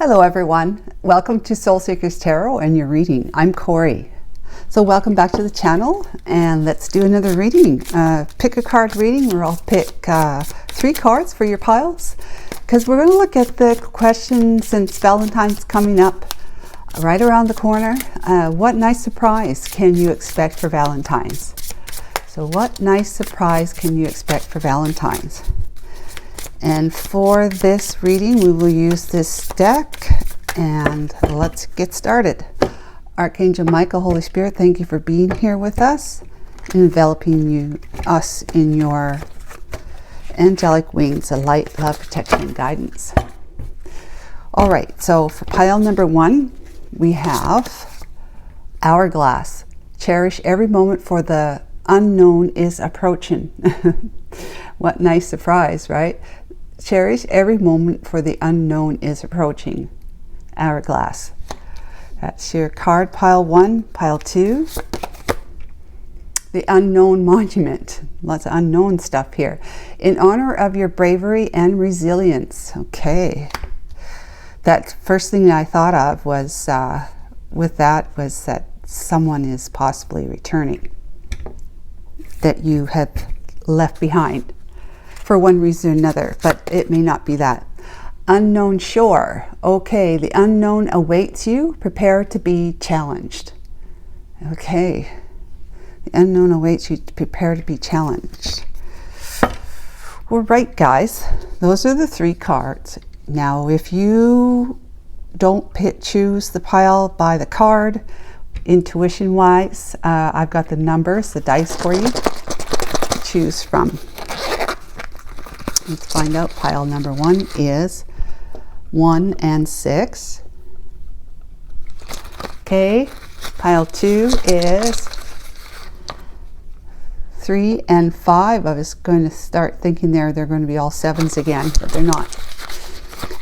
Hello everyone, welcome to Soul Seekers Tarot and your reading. I'm Corey. So welcome back to the channel and let's do another reading. Pick a card reading where I'll pick 3 cards for your piles because we're going to look at the question since Valentine's coming up right around the corner. What nice surprise can you expect for Valentine's? So what nice surprise can you expect for Valentine's? And for this reading, we will use this deck, and let's get started. Archangel Michael, Holy Spirit, thank you for being here with us, enveloping us in your angelic wings of light, love, protection, and guidance. All right, so for pile number 1, we have Hourglass. Cherish every moment for the unknown is approaching. What nice surprise, right? Cherish every moment for the unknown is approaching. Hourglass. That's your card pile 1. Pile 2. The unknown monument. Lots of unknown stuff here. In honor of your bravery and resilience. Okay. That first thing I thought of was, with that, was that someone is possibly returning that you have left behind for one reason or another, but it may not be that. Unknown shore. Okay, the unknown awaits you. Prepare to be challenged. Okay, the unknown awaits you. Prepare to be challenged. Well, right, guys, those are the 3 cards. Now, if you don't choose the pile by the card, intuition-wise, I've got the numbers, the dice for you to choose from. Let's find out. Pile number 1 is 1 and 6. Okay, pile 2 is 3 and 5. I was going to start thinking they're going to be all 7s again, but they're not.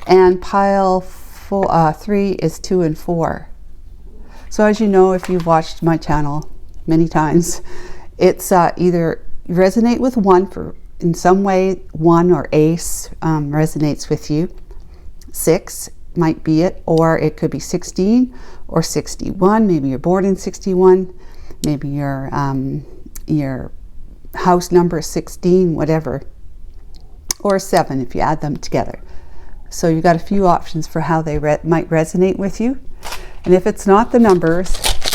And pile 3 is 2 and 4. So as you know, if you've watched my channel many times, it's either resonate with 1 for in some way, 1 or ace resonates with you. 6 might be it, or it could be 16 or 61. Maybe you're born in 61. Maybe your house number is 16, whatever. Or 7 if you add them together. So you've got a few options for how they might resonate with you. And if it's not the numbers,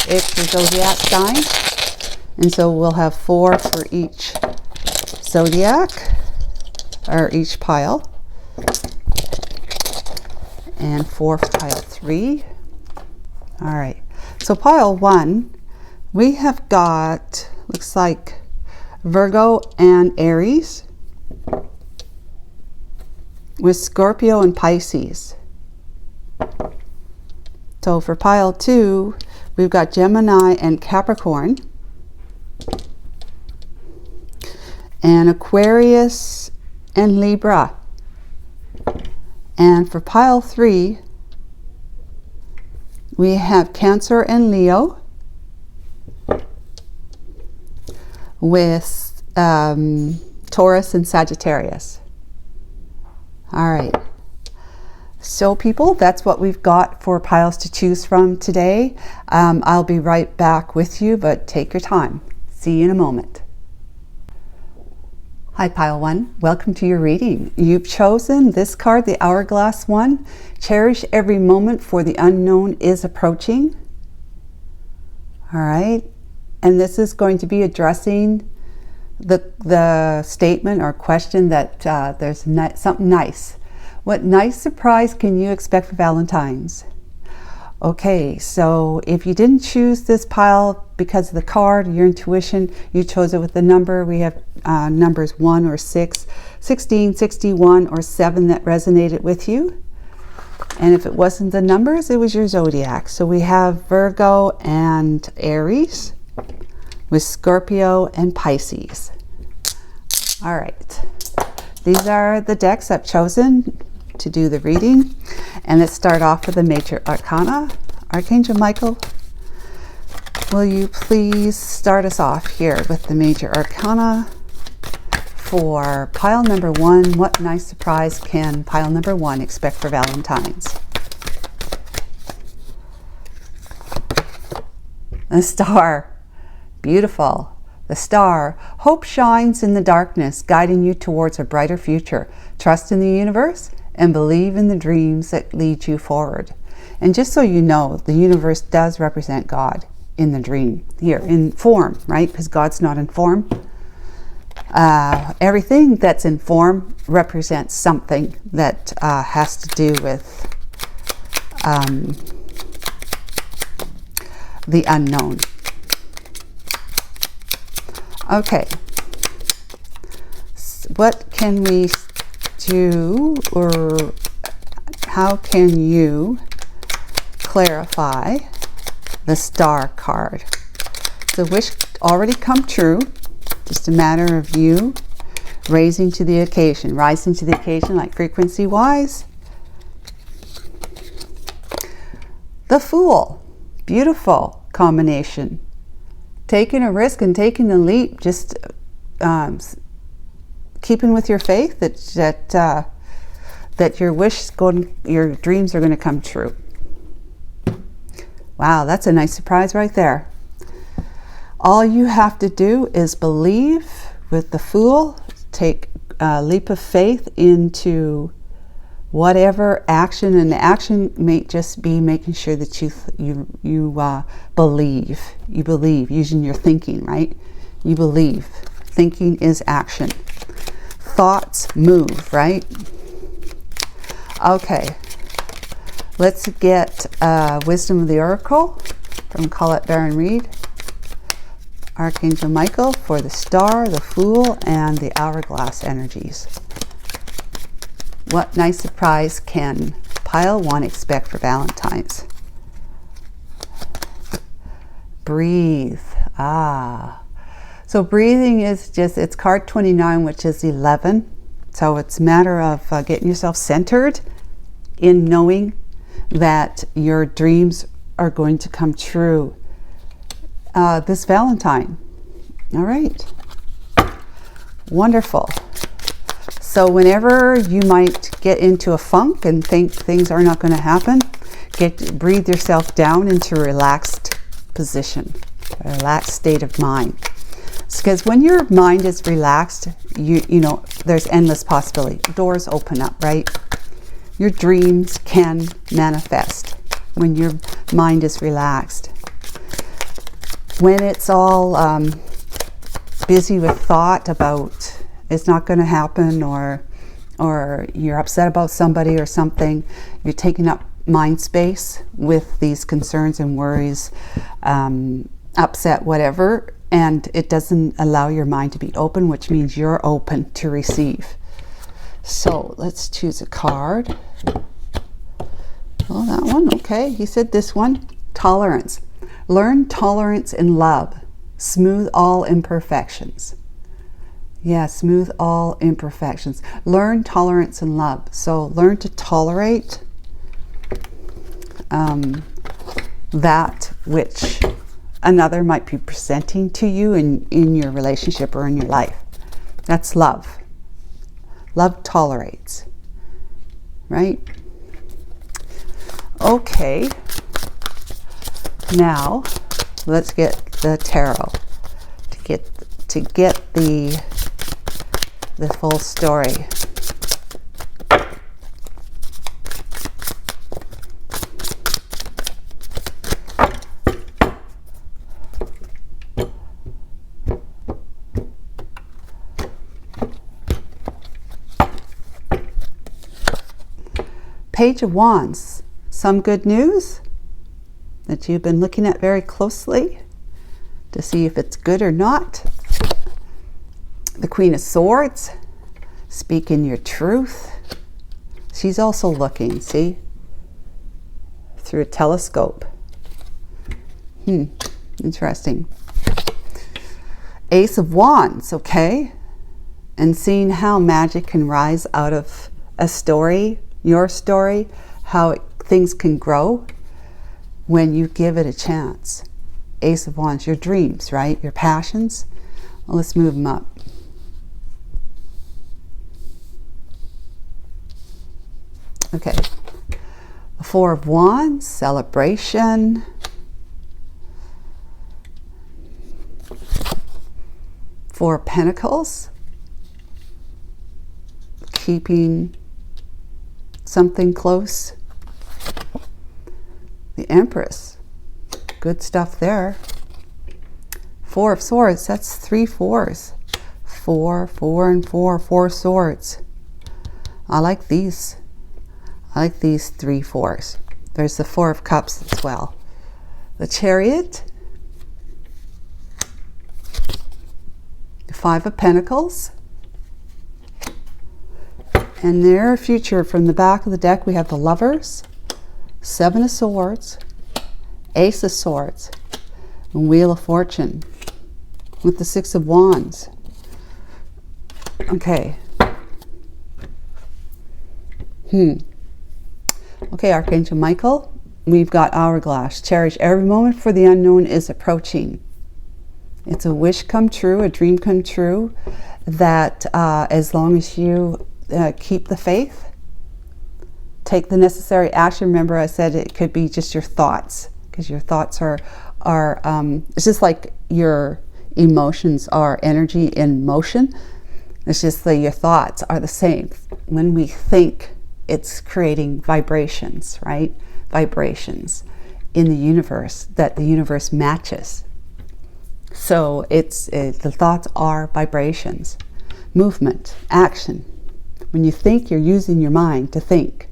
it's the zodiac sign. And so we'll have 4 for each zodiac, or each pile, and 4 for pile 3. All right, so pile 1, we have got, looks like Virgo and Aries, with Scorpio and Pisces. So for pile 2, we've got Gemini and Capricorn, and Aquarius and Libra. And for pile 3, we have Cancer and Leo, with Taurus and Sagittarius. All right. So people, that's what we've got for piles to choose from today. I'll be right back with you, but take your time. See you in a moment. Hi pile 1, welcome to your reading. You've chosen this card, the Hourglass one. Cherish every moment for the unknown is approaching. All right, and this is going to be addressing the statement or question that there's something nice. What nice surprise can you expect for Valentine's? Okay, so if you didn't choose this pile because of the card, your intuition, you chose it with the number. We have numbers 1 or 6, 16, 61, or 7 that resonated with you. And if it wasn't the numbers, it was your zodiac. So we have Virgo and Aries, with Scorpio and Pisces. All right, these are the decks I've chosen to do the reading. And let's start off with the major arcana. Archangel Michael, will you please start us off here with the major arcana for pile number 1? What nice surprise can pile number 1 expect for Valentine's? The Star. Beautiful. The Star. Hope shines in the darkness, guiding you towards a brighter future. Trust in the universe and believe in the dreams that lead you forward. And just so you know, the universe does represent God in the dream here, in form, right? Because God's not in form. Everything that's in form represents something that has to do with the unknown. Okay, what can we do, or how can you clarify the Star card? The wish already come true, just a matter of you rising to the occasion, like frequency wise. The Fool, beautiful combination. Taking a risk and taking a leap, just keeping with your faith that your dreams are going to come true. Wow, that's a nice surprise right there. All you have to do is believe with the Fool, take a leap of faith into whatever action, and the action may just be making sure that you believe, using your thinking, right? You believe. Thinking is action. Thoughts move, right? Okay, let's get Wisdom of the Oracle from Colette Baron Reed. Archangel Michael for the Star, the Fool, and the Hourglass energies. What nice surprise can Pile 1 expect for Valentines? Breathe. So breathing is it's card 29, which is 11. So it's a matter of getting yourself centered in knowing that your dreams are going to come true this Valentine. All right. Wonderful. So whenever you might get into a funk and think things are not going to happen, breathe yourself down into a relaxed position, a relaxed state of mind. Because when your mind is relaxed, you know, there's endless possibility. Doors open up, right? Your dreams can manifest when your mind is relaxed. When it's all busy with thought about it's not going to happen, or you're upset about somebody or something, you're taking up mind space with these concerns and worries, upset, whatever, and it doesn't allow your mind to be open, which means you're open to receive. So let's choose a card. Well, that one, okay. He said this one, tolerance. Learn tolerance in love. Smooth all imperfections. Yeah, smooth all imperfections. Learn tolerance and love. So learn to tolerate that which another might be presenting to you in your relationship or in your life. That's love. Love tolerates. Right? Okay. Now, let's get the tarot to get the full story. Page of Wands. Some good news that you've been looking at very closely to see if it's good or not. The Queen of Swords. Speak in your truth. She's also looking, see? Through a telescope. Interesting. Ace of Wands, okay? And seeing how magic can rise out of a story, your story, how things can grow when you give it a chance. Ace of Wands, your dreams, right? Your passions. Well, let's move them up. Okay. The Four of Wands, celebration. Four of Pentacles, keeping something close. The Empress, good stuff there. Four of Swords, that's 3 fours. 4, 4, and 4, 4 swords. I like these. I like these 3 fours. There's the 4 of Cups as well. The Chariot, the 5 of Pentacles, and their future. From the back of the deck we have the Lovers, 7 of Swords, Ace of Swords, and Wheel of Fortune with the 6 of Wands. Okay. Okay, Archangel Michael, we've got Hourglass. Cherish every moment, for the unknown is approaching. It's a wish come true, a dream come true, that as long as you keep the faith, take the necessary action. Remember, I said it could be just your thoughts, because your thoughts are it's just like your emotions are energy in motion. It's just that your thoughts are the same. When we think, it's creating vibrations, right? Vibrations in the universe that the universe matches. So the thoughts are vibrations, movement, action. When you think, you're using your mind to think.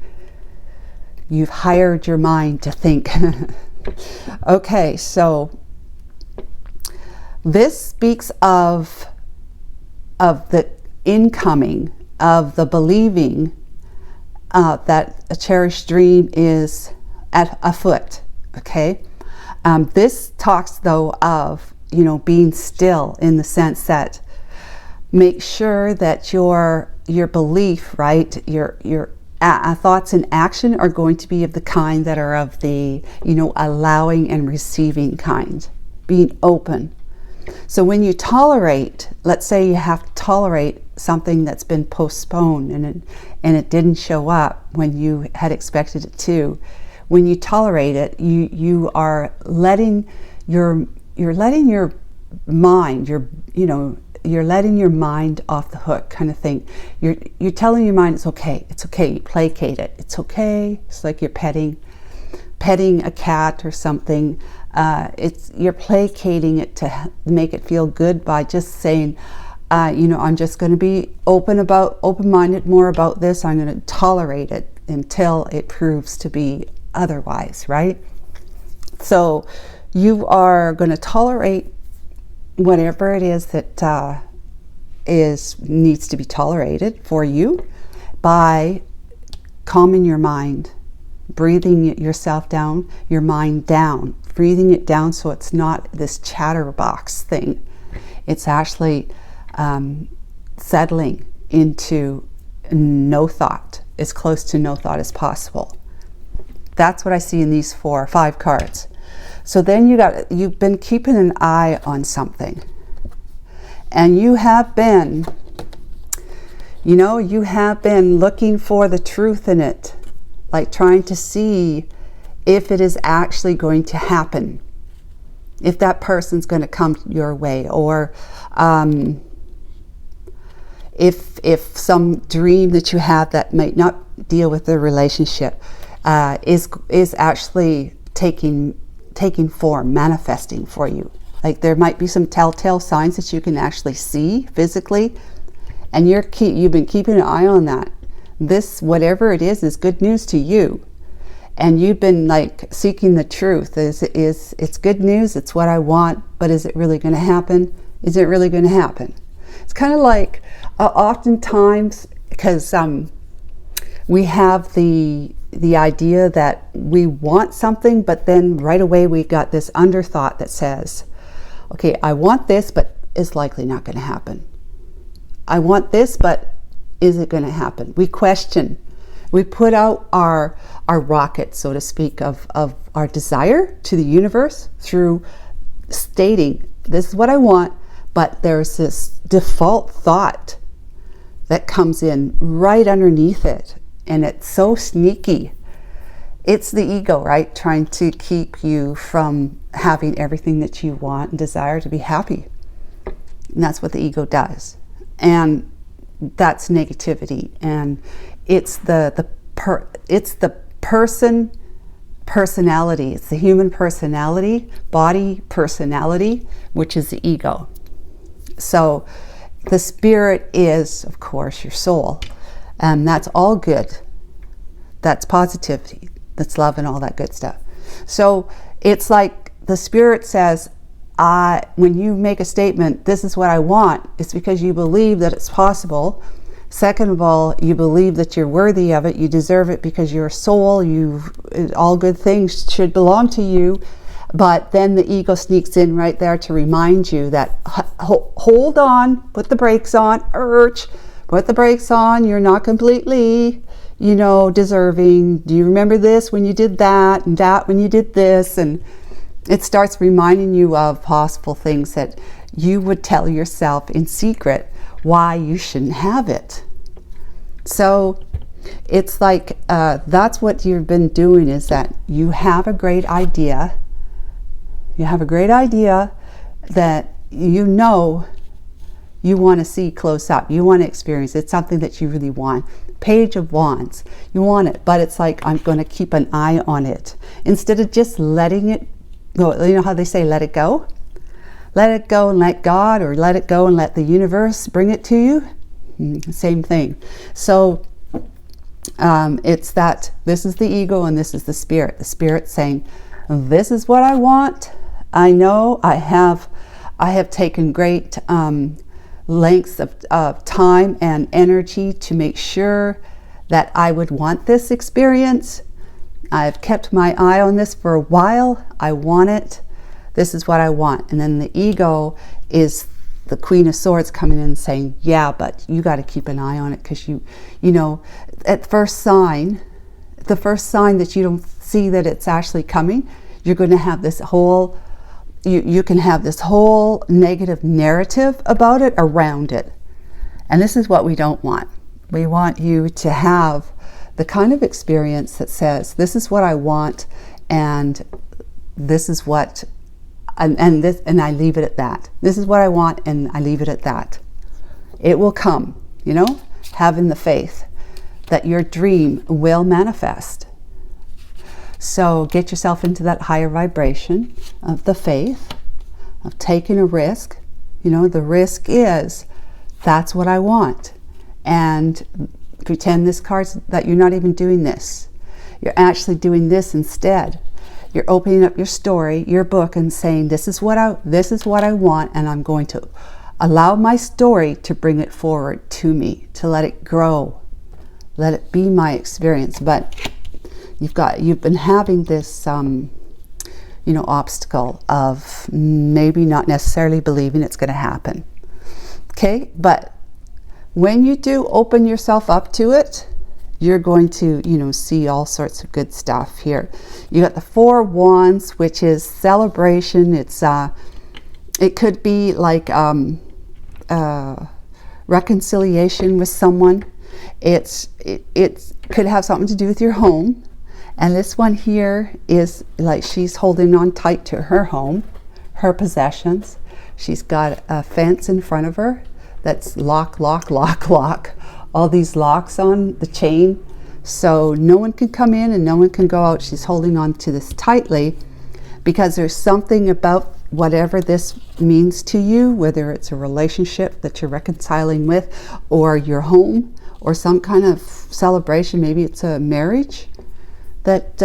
You've hired your mind to think. Okay, so this speaks of the incoming, of the believing that a cherished dream is at afoot. Okay, this talks though of, you know, being still, in the sense that make sure that your belief, right, your thoughts and action are going to be of the kind that are of the, you know, allowing and receiving kind, being open. So when you tolerate, let's say you have to tolerate something that's been postponed and it didn't show up when you had expected it to. When you tolerate it, you are letting you're letting your mind, you're letting your mind off the hook, kind of thing. You're telling your mind it's okay. It's okay. You placate it. It's okay. It's like you're petting a cat or something. You're placating it to make it feel good by just saying, you know, I'm just going to be open-minded more about this. I'm going to tolerate it until it proves to be otherwise, right? So you are going to tolerate whatever it is that needs to be tolerated for you by calming your mind, breathing yourself down, your mind down, breathing it down so it's not this chatterbox thing. It's actually settling into no thought, as close to no thought as possible. That's what I see in these 4 or 5 cards. So then you've been keeping an eye on something, and you have been looking for the truth in it, like trying to see if it is actually going to happen, if that person's going to come your way, or if some dream that you have that might not deal with the relationship is actually taking form, manifesting for you. Like there might be some telltale signs that you can actually see physically, and you've been keeping an eye on that. This, whatever it is good news to you, and you've been like seeking the truth. It's good news, it's what I want, but is it really going to happen? Is it really going to happen? It's kind of like oftentimes, because we have the idea that we want something, but then right away we got this underthought that says, okay, I want this, but it's likely not going to happen. I want this, but is it going to happen? We question. We put out our rocket, so to speak, of our desire to the universe through stating, this is what I want, but there's this default thought that comes in right underneath it, and it's so sneaky. It's the ego, right? Trying to keep you from having everything that you want and desire to be happy. And that's what the ego does. And that's negativity. And it's the personality. It's the human personality, body personality, which is the ego. So the spirit is, of course, your soul. And that's all good. That's positivity. That's love and all that good stuff. So it's like the spirit says, when you make a statement, this is what I want, it's because you believe that it's possible. Second of all, you believe that you're worthy of it. You deserve it because you're a soul. All good things should belong to you. But then the ego sneaks in right there to remind you that, hold on, put the brakes on, put the brakes on. You're not completely, deserving. Do you remember this when you did that, and that when you did this? And it starts reminding you of possible things that you would tell yourself in secret why you shouldn't have it. So it's like that's what you've been doing, is that you have a great idea. You have a great idea that you want to see close up. You want to experience. It's something that you really want. Page of Wands. You want it, but it's like, I'm going to keep an eye on it. Instead of just letting it go. You know how they say, let it go? Let it go and let God, or let it go and let the universe bring it to you. Same thing. So it's that this is the ego and this is the spirit. The spirit saying, this is what I want. I know I have taken great lengths of time and energy to make sure that I would want this experience. I've kept my eye on this for a while. I want it. This is what I want. And then the ego is the Queen of Swords coming in and saying, yeah, but you got to keep an eye on it, because you know, at the first sign that you don't see that it's actually coming, you're going to have this whole, you can have this whole negative narrative about it, around it. And this is what we don't want. We want you to have the kind of experience that says, this is what I want, and this is what, and I leave it at that. This is what I want, and I leave it at that. It will come, having the faith that your dream will manifest. So get yourself into that higher vibration of the faith, of taking a risk. The risk is, that's what I want. And pretend this card's that you're not even doing this. You're actually doing this instead. You're opening up your story, your book, and saying, this is what I want, and I'm going to allow my story to bring it forward to me, to let it grow, let it be my experience. But you've been having this obstacle of maybe not necessarily believing it's going to happen. Okay, but when you do open yourself up to it, you're going to, see all sorts of good stuff here. You got the Four of Wands, which is celebration. It's it could be like reconciliation with someone. It could have something to do with your home. And this one here is like she's holding on tight to her home, her possessions. She's got a fence in front of her that's lock. All these locks on the chain, so no one can come in and no one can go out. She's holding on to this tightly because there's something about whatever this means to you, whether it's a relationship that you're reconciling with, or your home, or some kind of celebration. Maybe it's a marriage that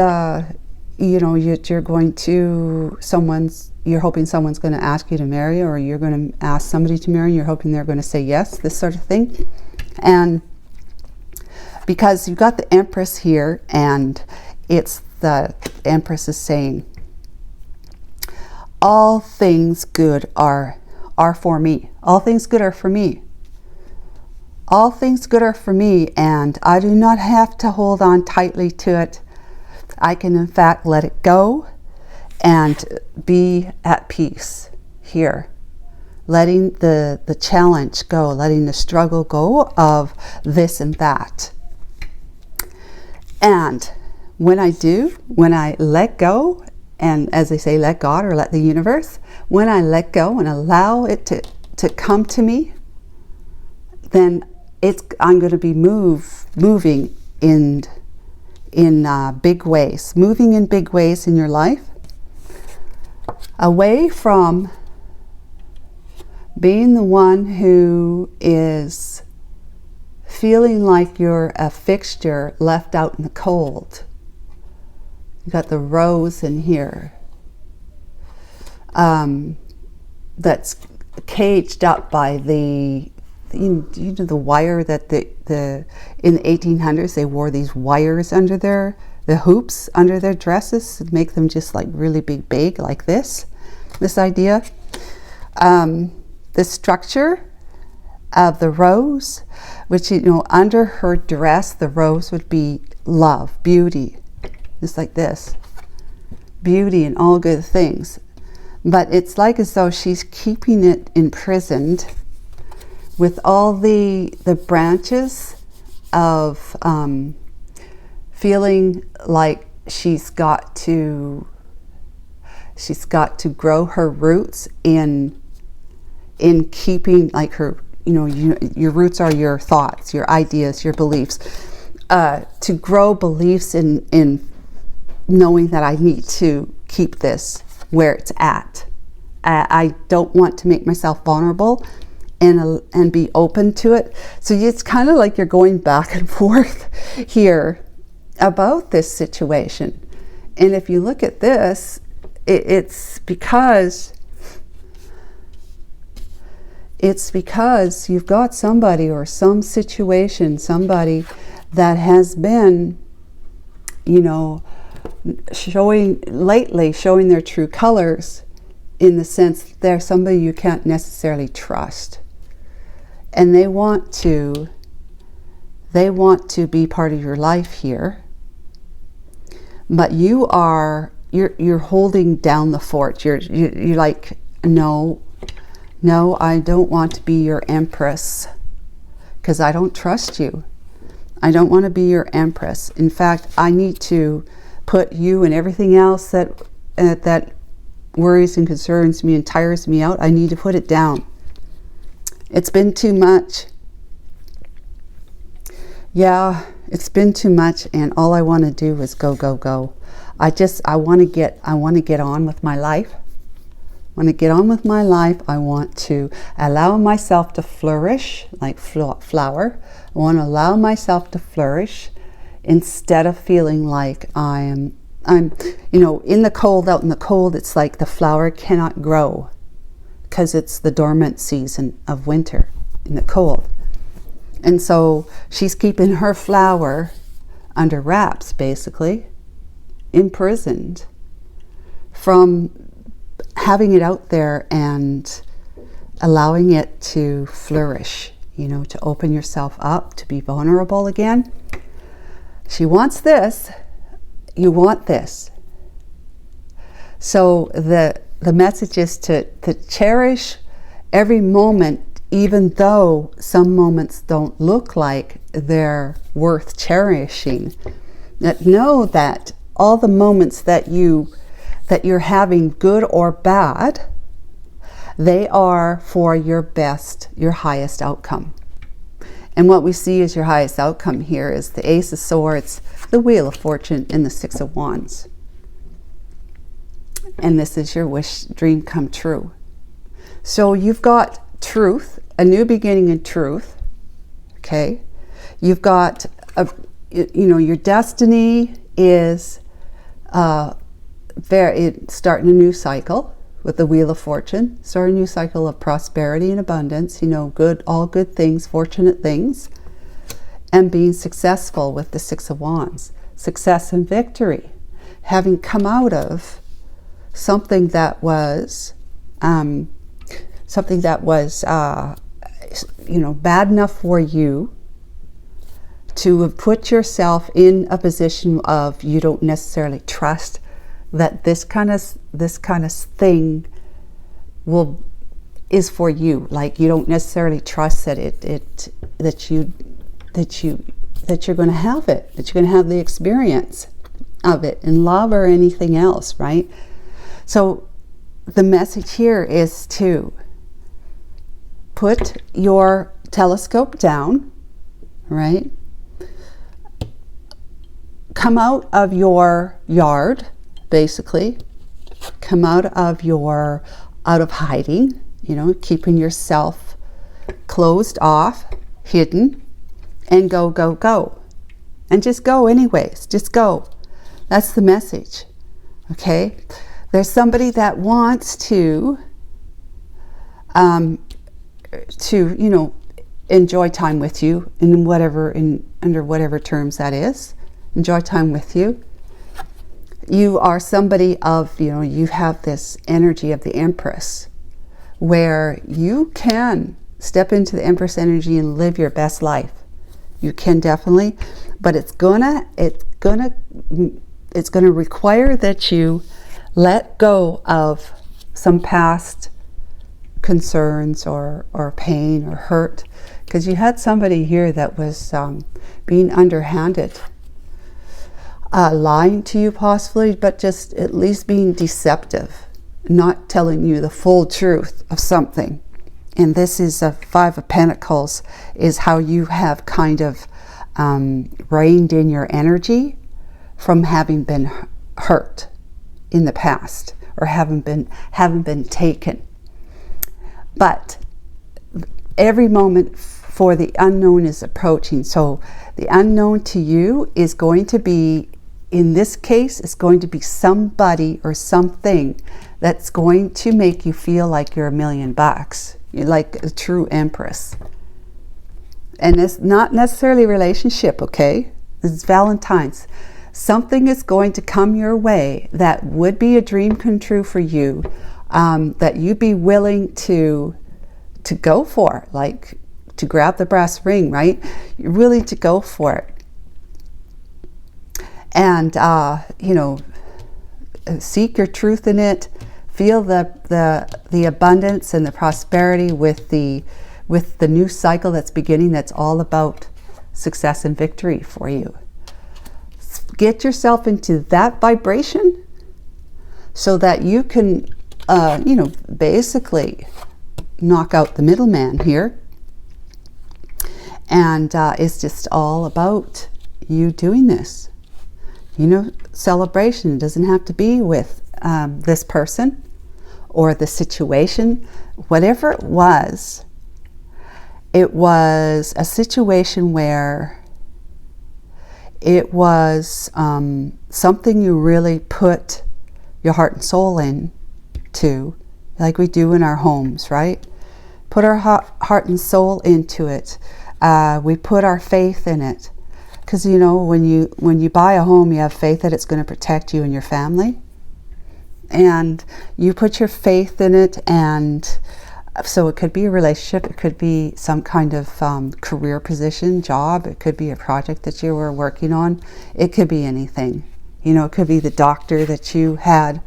you're going to you're hoping someone's going to ask you to marry, or you're going to ask somebody to marry, you're hoping they're going to say yes, this sort of thing. And because you've got the Empress here, and it's the Empress is saying, all things good are for me. All things good are for me. All things good are for me, and I do not have to hold on tightly to it. I can in fact let it go and be at peace here. Letting the challenge go, letting the struggle go of this and that. And when I let go, and as they say, let God or let the universe, when I let go and allow it to come to me, then I'm going to be moving in big ways, moving in big ways in your life, away from being the one who is feeling like you're a fixture left out in the cold. You got the rose in here that's caged up by the the wire that in the 1800s they wore these wires under the hoops under their dresses to make them just like really big like this idea. The structure of the rose, which under her dress the rose would be love, beauty, just like this, beauty and all good things. But it's like as though she's keeping it imprisoned with all the branches of feeling like she's got to grow her roots in keeping like her, your roots are your thoughts, your ideas, your beliefs, to grow beliefs in knowing that I need to keep this where it's at. I don't want to make myself vulnerable and be open to it. So it's kind of like you're going back and forth here about this situation. And if you look at this, it's because you've got somebody or some situation, somebody that has been, showing their true colors, in the sense that they're somebody you can't necessarily trust. And they want to be part of your life here. But you're holding down the fort. You're like, no, I don't want to be your empress because I don't trust you. I don't want to be your empress. In fact, I need to put you and everything else that worries and concerns me and tires me out. I need to put it down. It's been too much. Yeah, it's been too much, and all I want to do is go. I want to get on with my life. I want to get on with my life. I want to allow myself to flourish like flower. I want to allow myself to flourish instead of feeling like I'm in the cold, out in the cold. It's like the flower cannot grow because it's the dormant season of winter in the cold. And so she's keeping her flower under wraps, basically, imprisoned from having it out there and allowing it to flourish, to open yourself up, to be vulnerable again. She wants this. You want this. So the message is to cherish every moment, even though some moments don't look like they're worth cherishing. That know that all the moments that you're having, good or bad, they are for your best, your highest outcome. And what we see as your highest outcome here is the Ace of Swords, the Wheel of Fortune, and the Six of Wands. And this is your wish, dream come true. So you've got truth, a new beginning in truth. Okay, you've got your destiny is starting a new cycle with the Wheel of Fortune, starting a new cycle of prosperity and abundance, all good things, fortunate things, and being successful with the Six of Wands, success and victory, having come out of something that was bad enough for you, to have put yourself in a position of you don't necessarily trust that this kind of thing is for you. Like you don't necessarily trust that that you're going to have it, that you're going to have the experience of it in love or anything else, right? So the message here is to put your telescope down, right? Come out of your yard, basically. Come out of hiding, you know, keeping yourself closed off, hidden, and go, go, go. And just go anyways, just go. That's the message, okay? There's somebody that wants to you know, enjoy time with you under whatever terms that is. Enjoy time with you. You are somebody of, you know, you have this energy of the Empress where you can step into the Empress energy and live your best life. You can definitely, but it's gonna require that you let go of some past concerns or pain or hurt, because you had somebody here that was being underhanded, lying to you possibly, but just at least being deceptive, not telling you the full truth of something. And this is a Five of Pentacles, is how you have kind of reined in your energy from having been hurt in the past, or haven't been taken. But every moment for the unknown is approaching. So the unknown to you is going to be, in this case, it's going to be somebody or something that's going to make you feel like you're $1,000,000. You're like a true Empress. And it's not necessarily a relationship, okay? This is Valentines. Something is going to come your way that would be a dream come true for you, that you'd be willing to go for, like to grab the brass ring, right? You're willing to go for it. And, you know, seek your truth in it. Feel the abundance and the prosperity with the new cycle that's beginning, that's all about success and victory for you. Get yourself into that vibration so that you can, you know, basically knock out the middleman here. And it's just all about you doing this. You know, celebration doesn't have to be with this person or the situation. Whatever it was a situation where it was something you really put your heart and soul into, like we do in our homes, right? Put our heart and soul into it. We put our faith in it. Because, you know, when you buy a home, you have faith that it's going to protect you and your family. And you put your faith in it, and so it could be a relationship, it could be some kind of career position, job, it could be a project that you were working on, it could be anything. You know, it could be the doctor that you had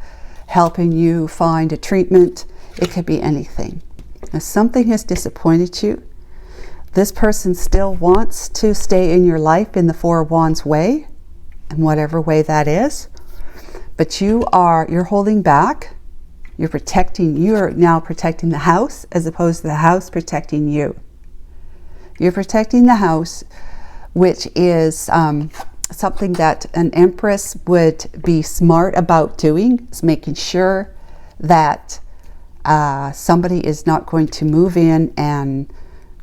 helping you find a treatment, it could be anything. If something has disappointed you, this person still wants to stay in your life in the Four of Wands way, in whatever way that is, but you're holding back. You're now protecting the house as opposed to the house protecting you. You're protecting the house, which is something that an Empress would be smart about doing, is making sure that somebody is not going to move in and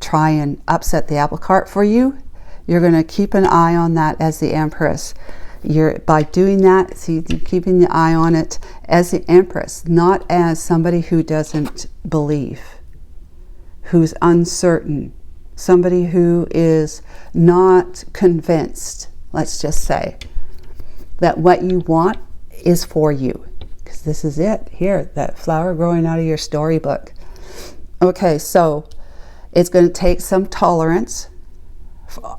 try and upset the apple cart for you. You're going to keep an eye on that as the Empress. By doing that, see, you're keeping the eye on it as the Empress, not as somebody who doesn't believe, who's uncertain, somebody who is not convinced, let's just say, that what you want is for you. Because this is it here, that flower growing out of your storybook. Okay, so it's going to take some tolerance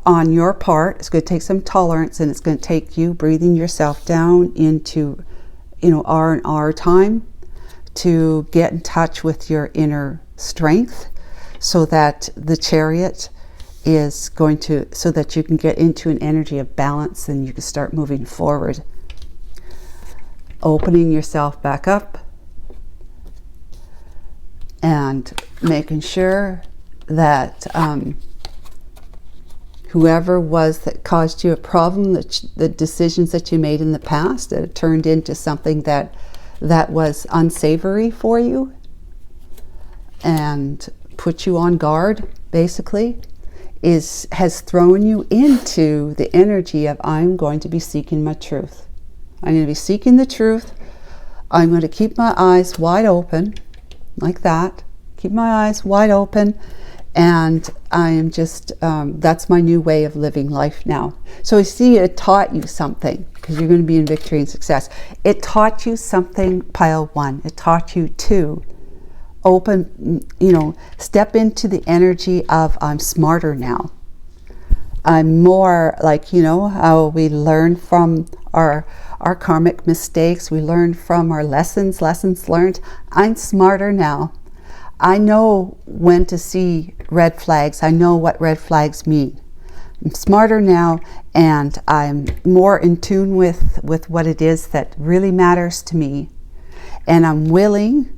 on your part. It's going to take some tolerance, and it's going to take you breathing yourself down into, you know, R&R time to get in touch with your inner strength, so that the Chariot is going to, so that you can get into an energy of balance and you can start moving forward. Opening yourself back up and making sure that whoever was that caused you a problem, the decisions that you made in the past that turned into something that was unsavory for you and put you on guard, basically, has thrown you into the energy of, I'm going to be seeking my truth. I'm going to be seeking the truth. I'm going to keep my eyes wide open, like that. Keep my eyes wide open. And I am just, that's my new way of living life now. So you see, it taught you something, because you're going to be in victory and success. It taught you something, pile 1. It taught you to open, step into the energy of, I'm smarter now. I'm more like, how we learn from our karmic mistakes. We learn from our lessons learned. I'm smarter now. I know when to see red flags. I know what red flags mean. I'm smarter now, and I'm more in tune with what it is that really matters to me. And I'm willing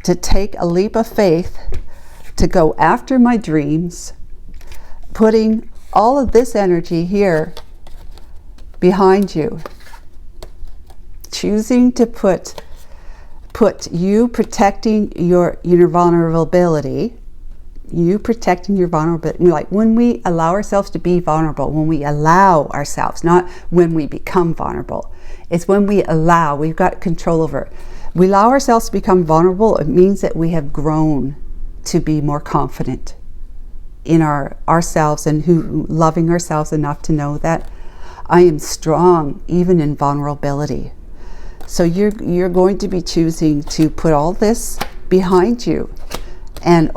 to take a leap of faith to go after my dreams, putting all of this energy here behind you. Choosing to put you protecting your vulnerability, like when we allow ourselves to be vulnerable, when we allow ourselves, not when we become vulnerable. It's when we allow, we've got control over it. We allow ourselves to become vulnerable. It means that we have grown to be more confident in ourselves and loving ourselves enough to know that I am strong even in vulnerability. So you're going to be choosing to put all this behind you and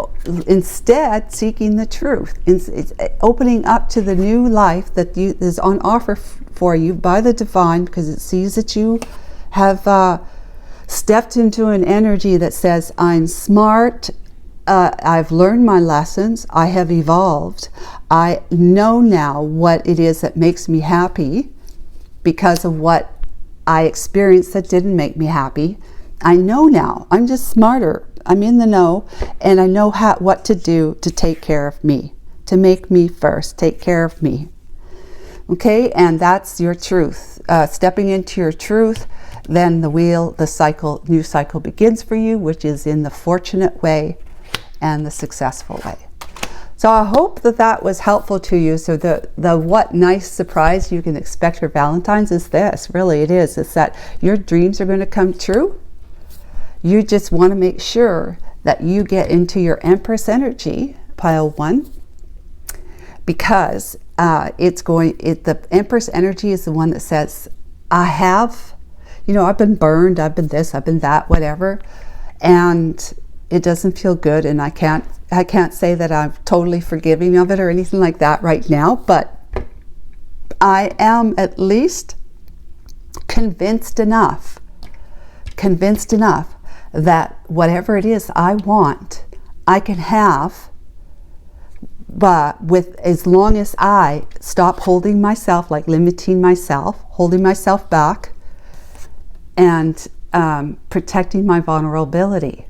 instead seeking the truth. It's opening up to the new life that is on offer for you by the divine, because it sees that you have stepped into an energy that says, I'm smart, I've learned my lessons, I have evolved, I know now what it is that makes me happy because of what I experienced that didn't make me happy. I know now. I'm just smarter. I'm in the know, and I know what to do to take care of me, to make me first, take care of me. Okay, and that's your truth. Stepping into your truth, then the new cycle begins for you, which is in the fortunate way and the successful way. So I hope that was helpful to you. So the what nice surprise you can expect for Valentine's is this. Really, it is. It's that your dreams are going to come true. You just want to make sure that you get into your Empress energy, pile 1, because the Empress energy is the one that says, I've been burned, I've been this, I've been that, whatever, and it doesn't feel good, and I can't say that I'm totally forgiving of it or anything like that right now, but I am at least convinced enough that whatever it is I want, I can have, but as long as I stop holding myself, like limiting myself, holding myself back, and protecting my vulnerability.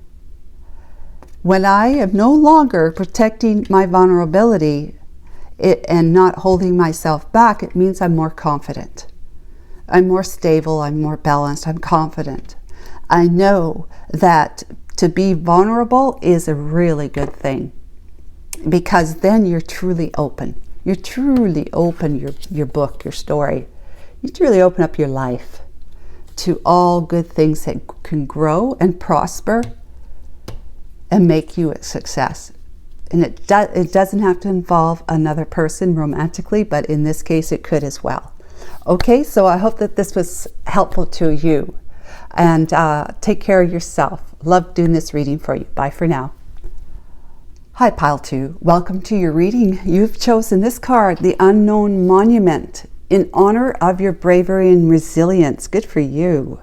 When I am no longer protecting my vulnerability and not holding myself back, it means I'm more confident. I'm more stable, I'm more balanced, I'm confident. I know that to be vulnerable is a really good thing, because then you're truly open. You truly open your book, your story. You truly open up your life to all good things that can grow and prosper and make you a success. And it doesn't have to involve another person romantically, but in this case it could as well. Okay, so I hope that this was helpful to you. And take care of yourself. Love doing this reading for you. Bye for now. Hi, Pile 2. Welcome to your reading. You've chosen this card, the Unknown Monument, in honor of your bravery and resilience. Good for you.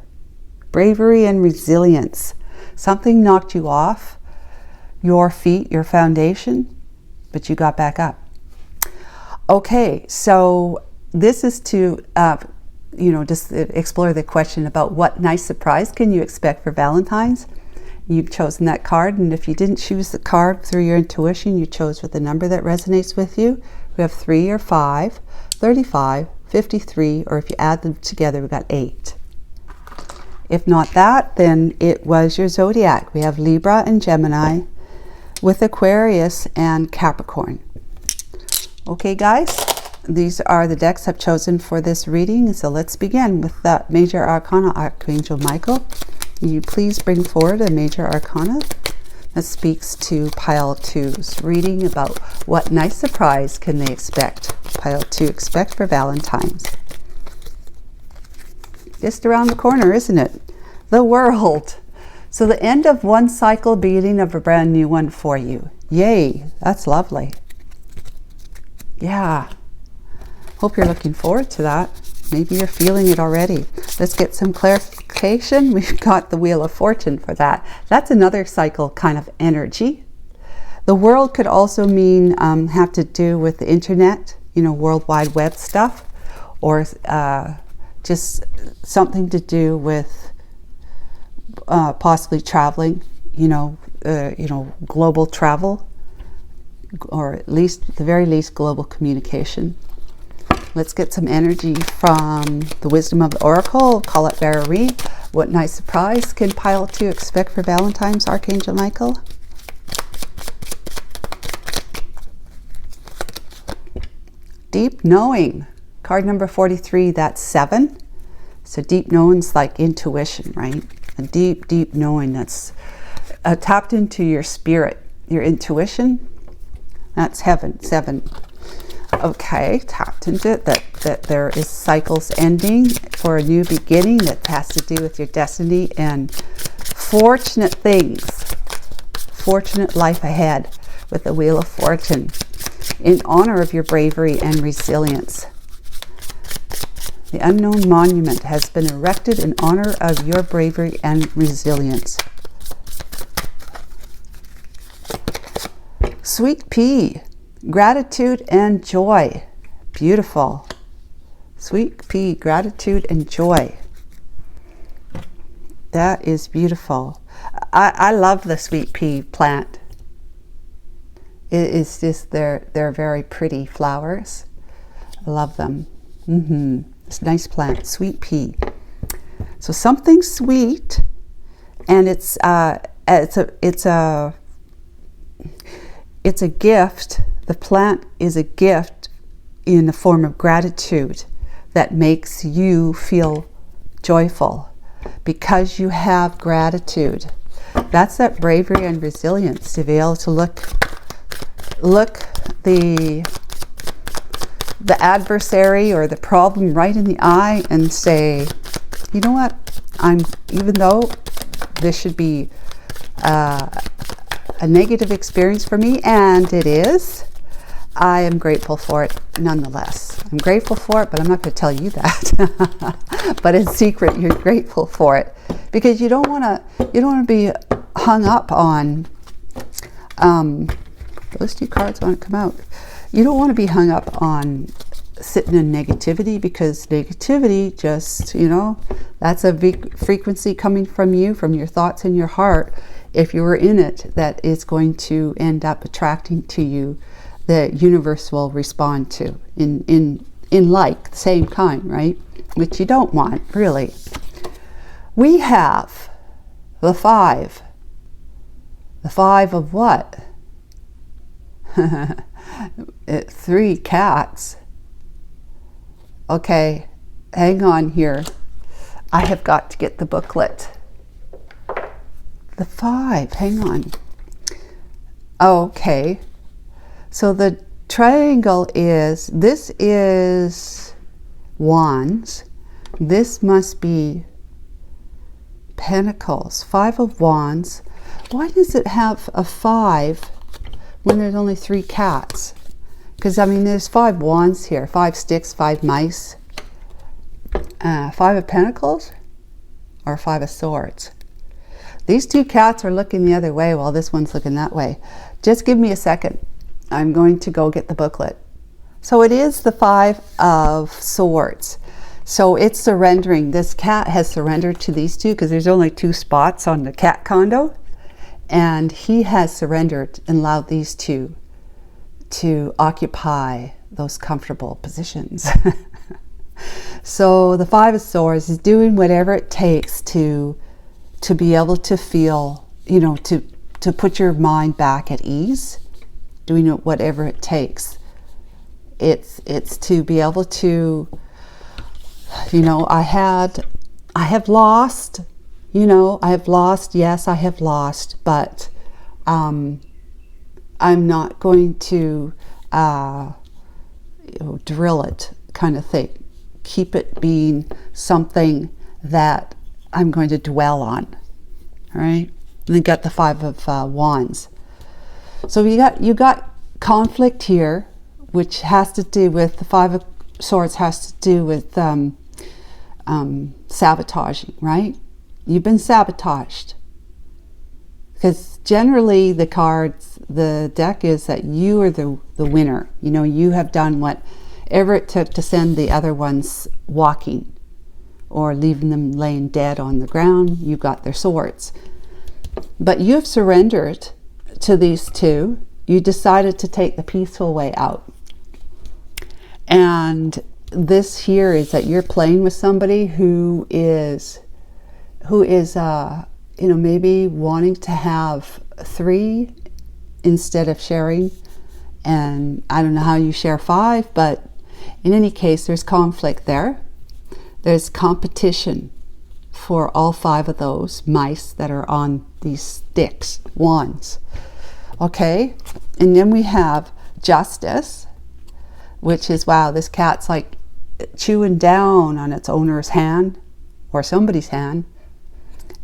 Bravery and resilience. Something knocked you off your feet, your foundation, but you got back up. Okay, so this is to just explore the question about what nice surprise can you expect for Valentine's. You've chosen that card, and if you didn't choose the card through your intuition, you chose with the number that resonates with you. We have 3 or 5, 35, 53, or if you add them together, we got 8. If not that, then it was your zodiac. We have Libra and Gemini with Aquarius and Capricorn. Okay, guys, these are the decks I've chosen for this reading. So let's begin with the Major Arcana, Archangel Michael. Will you please bring forward a Major Arcana that speaks to Pile 2's reading about what nice surprise can they expect. Pile 2 expect for Valentines. Just around the corner, isn't it? The World. So the end of one cycle, beginning of a brand new one for you. Yay, that's lovely. Yeah. Hope you're looking forward to that. Maybe you're feeling it already. Let's get some clarification. We've got the Wheel of Fortune for that. That's another cycle kind of energy. The World could also mean have to do with the internet, you know, World Wide Web stuff, or just something to do with possibly traveling, you know, global travel, or at the very least global communication. Let's get some energy from the Wisdom of the Oracle. Call it Barrerie. What nice surprise can Pile 2 expect for Valentine's, Archangel Michael? Deep knowing. Card number 43, that's 7. So deep knowing's like intuition, right? A deep, deep knowing that's tapped into your spirit, your intuition. That's heaven, 7. Okay, tapped into it, that there is cycles ending for a new beginning that has to do with your destiny and fortunate things, fortunate life ahead with the Wheel of Fortune in honor of your bravery and resilience. The unknown monument has been erected in honor of your bravery and resilience. Sweet Pea. Gratitude and joy. Beautiful. Sweet Pea, gratitude and joy. That is beautiful. I love the sweet pea plant. It is just, they're very pretty flowers. I love them. It's a nice plant, sweet pea. So something sweet, and it's a gift. The plant is a gift in the form of gratitude that makes you feel joyful because you have gratitude. That's that bravery and resilience to be able to look the adversary or the problem right in the eye and say, you know what, even though this should be a negative experience for me, and it is, I am grateful for it nonetheless. I'm grateful for it, but I'm not going to tell you that. But in secret, you're grateful for it because you don't want to be hung up on. Those 2 cards want to come out. You don't want to be hung up on sitting in negativity, because negativity just, that's a big frequency coming from you, from your thoughts in your heart. If you were in it, that is going to end up attracting to you the universe will respond to in like the same kind, right? Which you don't want, really. We have the 5. The 5 of what? 3 cats. Okay, hang on here. I have got to get the booklet. The 5, hang on. Okay. So the triangle this is wands. This must be pentacles. 5 of wands. Why does it have a 5 when there's only 3 cats? Because, there's 5 wands here. 5 sticks, 5 mice. 5 of pentacles or 5 of swords. These 2 cats are looking the other way while this one's looking that way. Just give me a second. I'm going to go get the booklet. So it is the 5 of swords. So it's surrendering. This cat has surrendered to these 2 because there's only 2 spots on the cat condo. And he has surrendered and allowed these two to occupy those comfortable positions. So the Five of Swords is doing whatever it takes to be able to feel, you know, to put your mind back at ease, doing whatever it takes. It's to be able to, you know, I have lost, you know, I have lost, yes, I have lost, but I'm not going to you know, drill it kind of thing. Keep it being something that I'm going to dwell on. All right. And then got the Five of Wands. So you got conflict here, which has to do with the Five of Swords, has to do with sabotaging, right? You've been sabotaged. Because generally the cards, the deck is that you are the winner. You know, you have done whatever it took to send the other ones walking or leaving them laying dead on the ground. You got their swords. But you've surrendered to these two. You decided to take the peaceful way out. And this here is that you're playing with somebody who is you know, maybe wanting to have 3 instead of sharing. And I don't know how you share 5, but in any case, there's conflict there. There's competition for all 5 of those mice that are on these sticks, wands. Okay, and then we have Justice, which is, wow, this cat's like chewing down on its owner's hand or somebody's hand,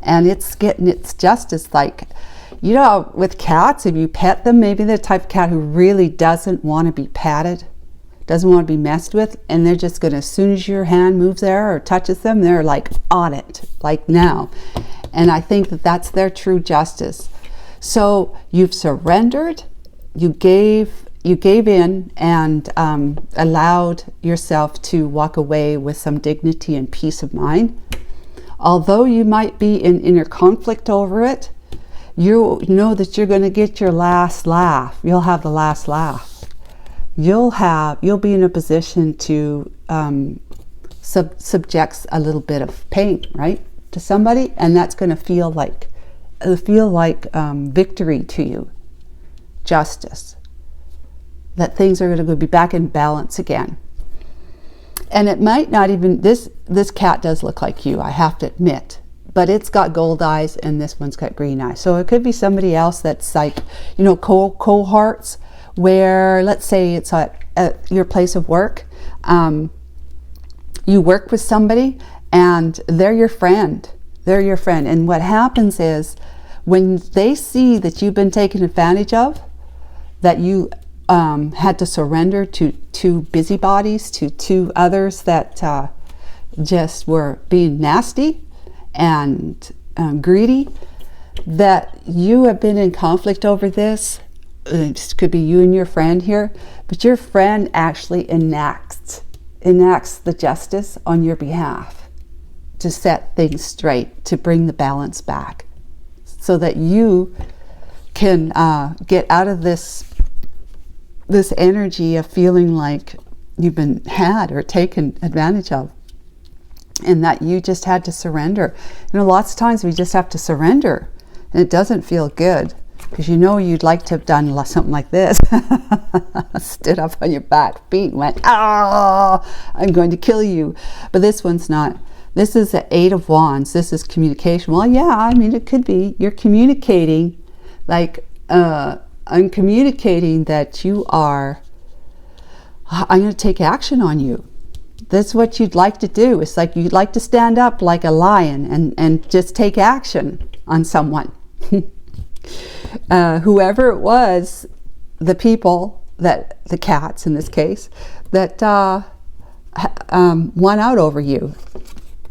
and it's getting its justice. Like, you know, with cats, if you pet them, maybe they're the type of cat who really doesn't want to be patted, doesn't want to be messed with, and they're just going to, as soon as your hand moves there or touches them, they're like on it, like now. And I think that that's their true justice. So you've surrendered, you gave in, and allowed yourself to walk away with some dignity and peace of mind. Although you might be in inner conflict over it, you know that you're going to get your last laugh. You'll have the last laugh. You'll be in a position to subject a little bit of pain, right, to somebody, and that's going to feel like victory to you. Justice. That things are going to be back in balance again. And it might not even, this cat does look like you, I have to admit, but it's got gold eyes and this one's got green eyes. So it could be somebody else that's like, you know, cohorts, where let's say it's at your place of work. You work with somebody and they're your friend. They're your friend. And what happens is when they see that you've been taken advantage of, that you had to surrender to 2 busybodies, to 2 others that just were being nasty and greedy, that you have been in conflict over this. It could be you and your friend here, but your friend actually enacts the justice on your behalf to set things straight, to bring the balance back, so that you can get out of this energy of feeling like you've been had or taken advantage of, and that you just had to surrender. You know, lots of times we just have to surrender, and it doesn't feel good, because you know you'd like to have done something like this. Stood up on your back feet and went, "Ah, I'm going to kill you." But this one's not. This is the 8 of Wands. This is communication. Well, yeah, I mean, it could be you're communicating, like, I'm communicating that I'm going to take action on you. That's what you'd like to do. It's like you'd like to stand up like a lion and just take action on someone. Whoever it was, the people, the cats in this case, that won out over you.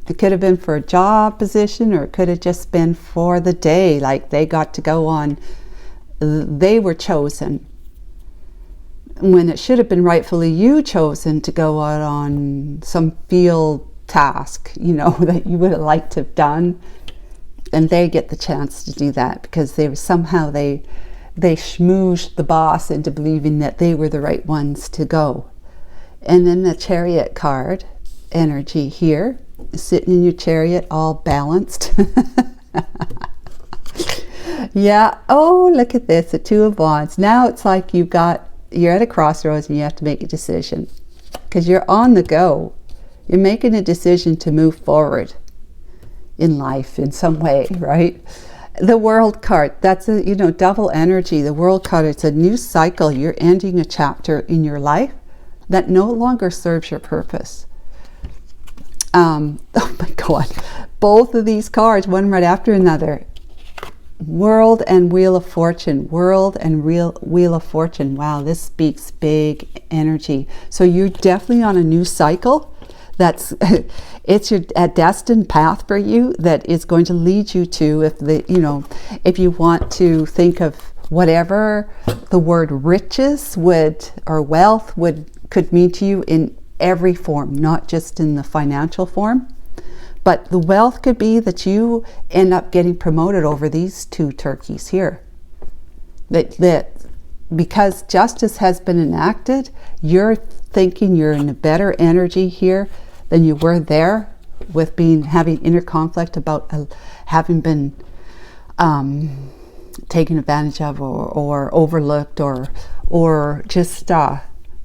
It could have been for a job position, or it could have just been for the day, like they got to go on. They were chosen when it should have been rightfully you chosen to go out on some field task, you know, that you would have liked to have done. and they get the chance to do that because they schmoozed the boss into believing that they were the right ones to go. And then the Chariot card energy here, sitting in your chariot all balanced. Yeah, oh, look at this, the Two of Wands. Now it's like you're at a crossroads and you have to make a decision because you're on the go. You're making a decision to move forward in life in some way, right? The World card, that's a, double energy. The World card, it's a new cycle. You're ending a chapter in your life that no longer serves your purpose. Oh my God, both of these cards, one right after another. World and Wheel of Fortune. World and Wheel of Fortune. Wow, this speaks big energy. So you're definitely on a new cycle. It's a destined path for you that is going to lead you to, if you want to think of whatever the word riches or wealth could mean to you in every form, not just in the financial form. But the wealth could be that you end up getting promoted over these two turkeys here. That because justice has been enacted, you're thinking you're in a better energy here than you were there with having inner conflict about having been taken advantage of or overlooked or just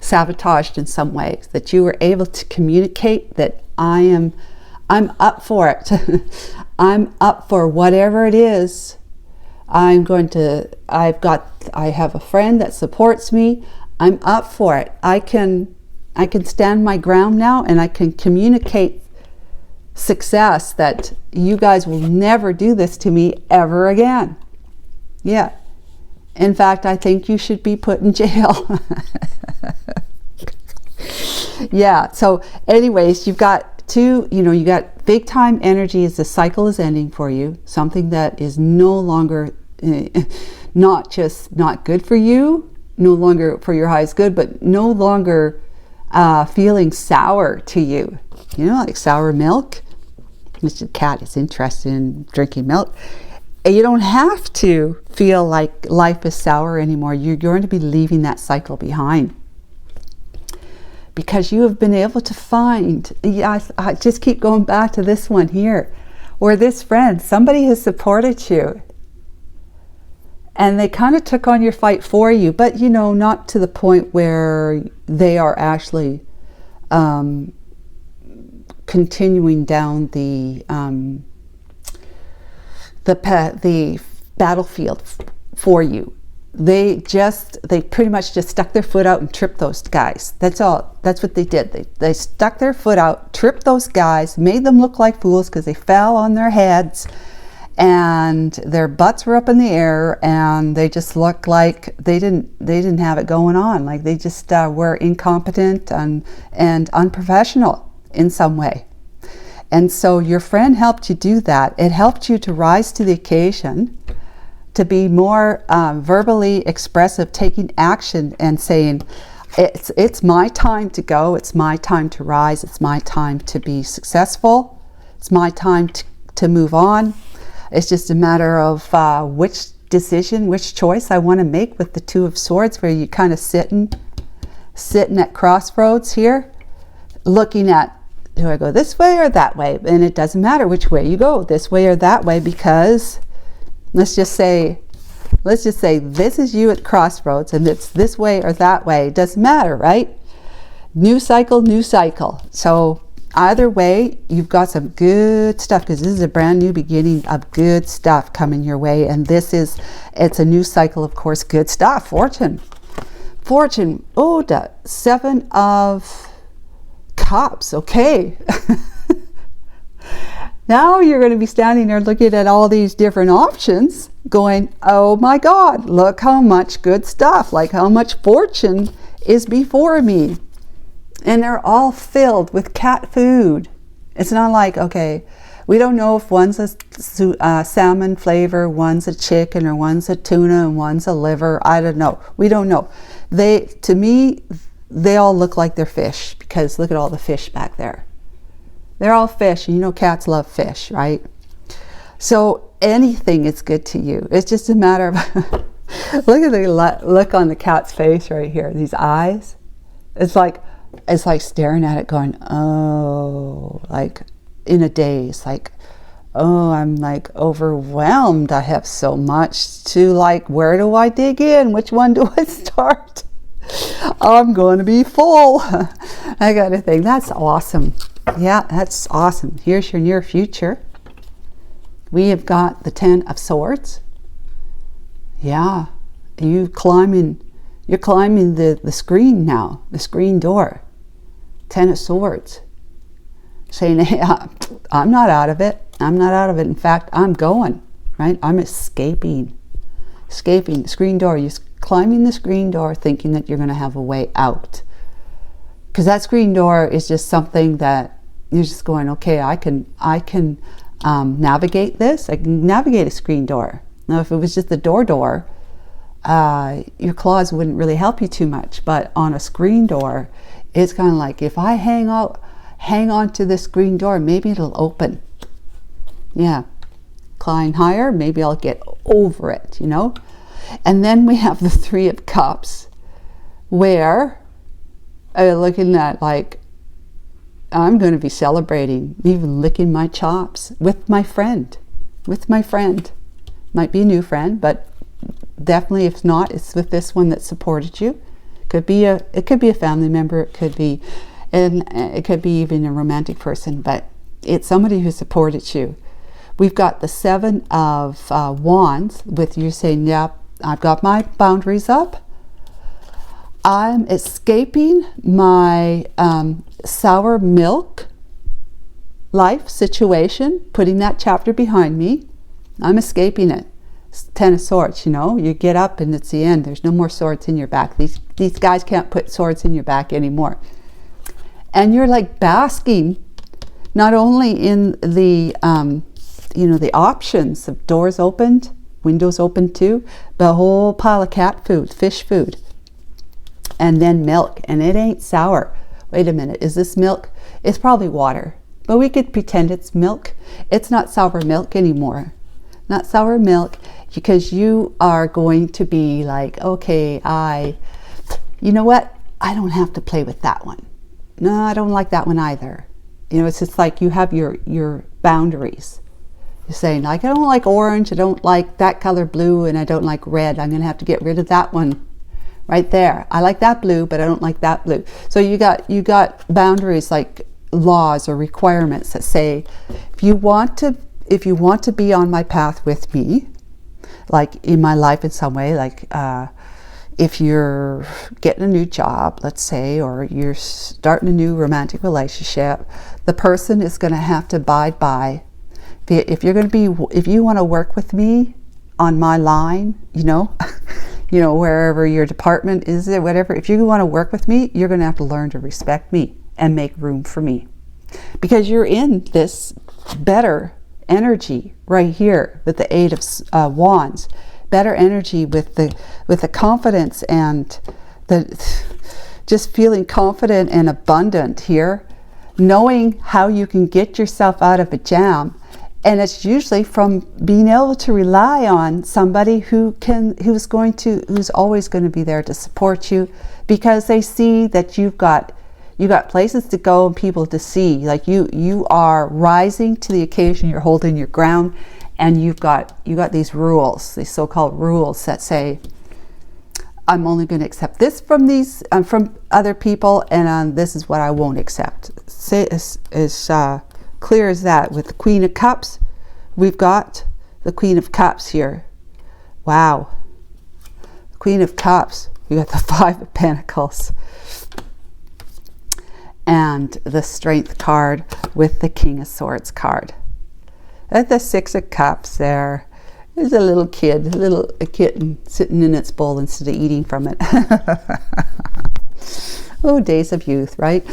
sabotaged in some ways. That you were able to communicate that I'm up for it. I'm up for whatever it is. I have a friend that supports me. I'm up for it. I can stand my ground now, and I can communicate success that you guys will never do this to me ever again. Yeah. In fact, I think you should be put in jail. Yeah. So anyways, you've got you got big time energy as the cycle is ending for you. Something that is no longer, not just not good for you, no longer for your highest good, but no longer feeling sour to you. Like sour milk. Mr. Cat is interested in drinking milk. You don't have to feel like life is sour anymore. You're going to be leaving that cycle behind. Because you have been able to find, I just keep going back to this one here, where this friend, somebody has supported you. And they kind of took on your fight for you, but not to the point where they are actually continuing down the battlefield for you. They pretty much just stuck their foot out and tripped those guys. That's all. That's what they did. They stuck their foot out, tripped those guys, made them look like fools because they fell on their heads and their butts were up in the air, and they just looked like they didn't have it going on. Like they just were incompetent and unprofessional in some way. And so your friend helped you do that. It helped you to rise to the occasion, to be more verbally expressive, taking action and saying, it's my time to go, it's my time to rise, it's my time to be successful, it's my time to move on. It's just a matter of which decision, which choice I want to make with the Two of Swords, where you kind of sitting at crossroads here, looking at, do I go this way or that way? And it doesn't matter which way you go, this way or that way, because let's just say this is you at crossroads, and it's this way or that way. It doesn't matter, right? New cycle, new cycle. So either way, you've got some good stuff, because this is a brand new beginning of good stuff coming your way. And it's a new cycle, of course, good stuff. Fortune. Oh, the Seven of Cups. Okay. Now you're going to be standing there looking at all these different options going, oh my God, look how much good stuff, like how much fortune is before me. And they're all filled with cat food. It's not like, okay, we don't know if one's a salmon flavor, one's a chicken, or one's a tuna, and one's a liver. I don't know. We don't know. To me, they all look like they're fish, because look at all the fish back there. They're all fish, and cats love fish, right? So anything is good to you. It's just a matter of look at the look on the cat's face right here. These eyes. It's like staring at it going, oh, like in a daze, like, oh, I'm like overwhelmed. I have so much to, like, where do I dig in? Which one do I start? I'm going to be full. I got to think. That's awesome. Yeah, that's awesome. Here's your near future. We have got the 10 of Swords. Yeah, you're climbing the screen now, the screen door. 10 of Swords. Saying, hey, I'm not out of it. I'm not out of it. In fact, I'm going, right? I'm escaping the screen door. You're climbing the screen door thinking that you're going to have a way out. Because that screen door is just something that you're just going, okay, I can navigate this. I can navigate a screen door. Now, if it was just the door, your claws wouldn't really help you too much. But on a screen door, it's kind of like, if I hang on to this screen door, maybe it'll open. Yeah, climb higher, maybe I'll get over it, you know. And then we have the 3 of Cups, where looking at, like, I'm going to be celebrating, even licking my chops with my friend. Might be a new friend, but definitely, if not, it's with this one that supported you. It could be a family member. It could be even a romantic person, but it's somebody who supported you. We've got the 7 of Wands, with you saying, yep, I've got my boundaries up. I'm escaping my sour milk life situation, putting that chapter behind me. I'm escaping it. 10 of Swords, you know, you get up and it's the end. There's no more swords in your back. These guys can't put swords in your back anymore. And you're like basking, not only in the, the options of doors opened, windows open too, but a whole pile of cat food, fish food, and then milk, and it ain't sour. Wait a minute, is this milk? It's probably water, but we could pretend it's milk. It's not sour milk anymore. Not sour milk, because you are going to be like, okay, you know what? I don't have to play with that one. No, I don't like that one either. You know, it's just like you have your boundaries. You're saying, like, I don't like orange, I don't like that color blue, and I don't like red. I'm going to have to get rid of that one right there. I like that blue, but I don't like that blue. So you got boundaries, like laws or requirements that say, if you want to be on my path with me, like in my life in some way, like if you're getting a new job, let's say, or you're starting a new romantic relationship, the person is going to have to abide by. If you want to work with me on my line, wherever your department is, whatever, if you want to work with me, you're going to have to learn to respect me and make room for me, because you're in this better energy right here with the 8 of Wands, better energy with the confidence and the just feeling confident and abundant here, knowing how you can get yourself out of a jam. And it's usually from being able to rely on somebody who's always going to be there to support you, because they see that you got places to go and people to see. Like you are rising to the occasion, you're holding your ground, and you got these rules, these so-called rules that say, I'm only going to accept this from other people, and this is what I won't accept. Say as clear as that. With the Queen of Cups, we've got the Queen of Cups here. Wow. Queen of Cups. We got the 5 of Pentacles. And the Strength card with the King of Swords card. At the 6 of Cups there is a little kid, a kitten sitting in its bowl instead of eating from it. Oh, days of youth, right?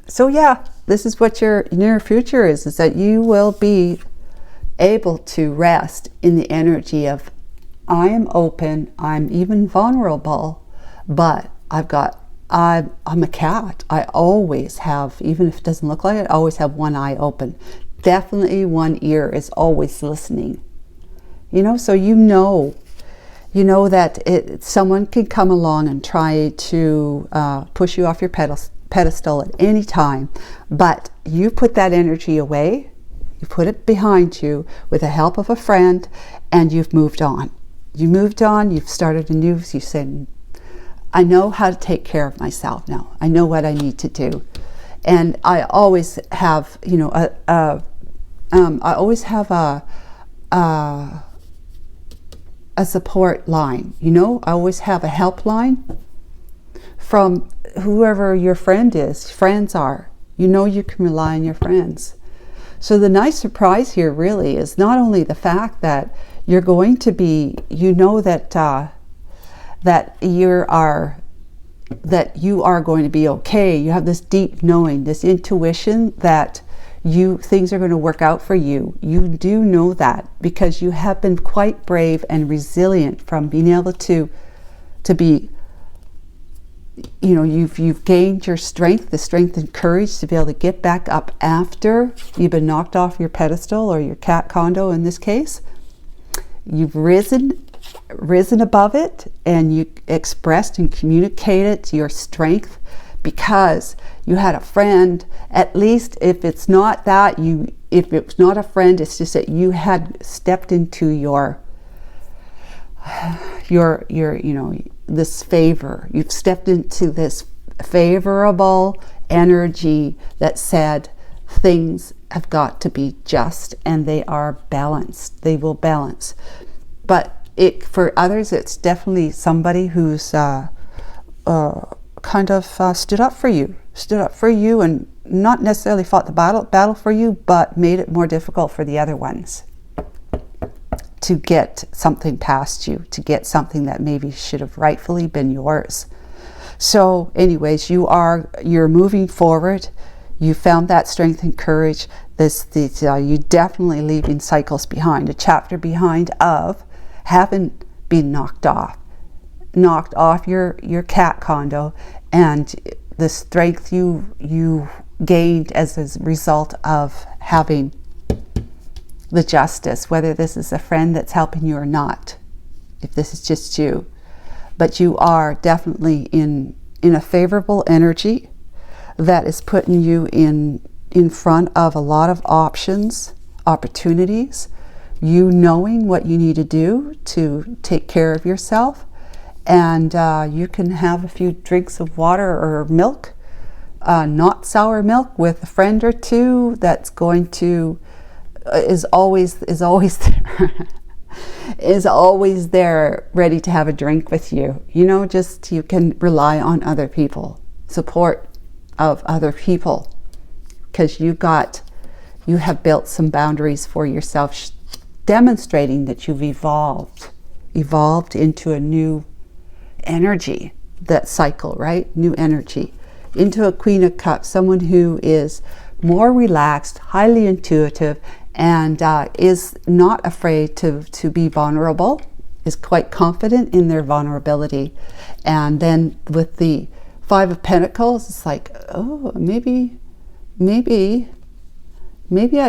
So yeah, this is what your near future is that you will be able to rest in the energy of, I am open, I'm even vulnerable, but I'm a cat. I always have, even if it doesn't look like it, I always have one eye open. definitely one ear is always listening. You know, so you know that someone can come along and try to push you off your pedestal at any time, but you put that energy away, you put it behind you with the help of a friend, and you've moved on. You moved on, you've started anew, you said, I know how to take care of myself now. I know what I need to do. And I always have, you know, I always have a support line, you know, I always have a helpline from whoever your friends are. You know, you can rely on your friends. So the nice surprise here really is not only the fact that you're going to be, you know, that you are going to be okay. You have this deep knowing, this intuition that things are going to work out for you. You do know that because you have been quite brave and resilient from being able to be, you know, you've gained your strength, the strength and courage to be able to get back up after you've been knocked off your pedestal, or your cat condo in this case. You've risen above it, and you expressed and communicated your strength because you had a friend. At least if it's not that, if it's not a friend, it's just that you had stepped into your you know, this favor. You've stepped into this favorable energy that said things have got to be just, and they are balanced. They will balance. But for others, it's definitely somebody who's kind of stood up for you, and not necessarily fought the battle for you, but made it more difficult for the other ones to get something past you, to get something that maybe should have rightfully been yours. So anyways, you're moving forward. You found that strength and courage. You definitely leaving cycles behind, a chapter behind of having been knocked off your cat condo, and the strength you gained as a result of having the justice, whether this is a friend that's helping you or not, if this is just you. But you are definitely in a favorable energy that is putting you in front of a lot of opportunities, you knowing what you need to do to take care of yourself. And you can have a few drinks of water or milk, not sour milk, with a friend or two that's going to is always there is always there, ready to have a drink with you. You know, just you can rely on other people, support of other people, because you have built some boundaries for yourself, demonstrating that you've evolved into a new energy, that cycle, right? New energy, into a Queen of Cups, someone who is more relaxed, highly intuitive, and is not afraid to be vulnerable, is quite confident in their vulnerability. And then with the Five of Pentacles, it's like, oh, maybe I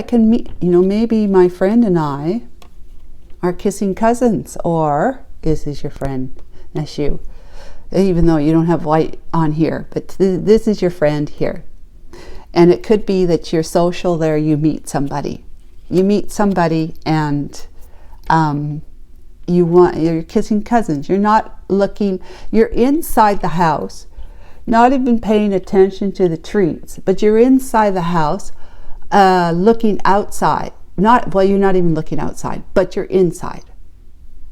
can meet, you know, maybe my friend and I are kissing cousins, or this is your friend, that's you. Even though you don't have white on here, but this is your friend here. And it could be that you're social there, you meet somebody and you're kissing cousins. You're not looking, you're inside the house, not even paying attention to the trees, but you're inside the house, looking outside. You're not even looking outside, but you're inside.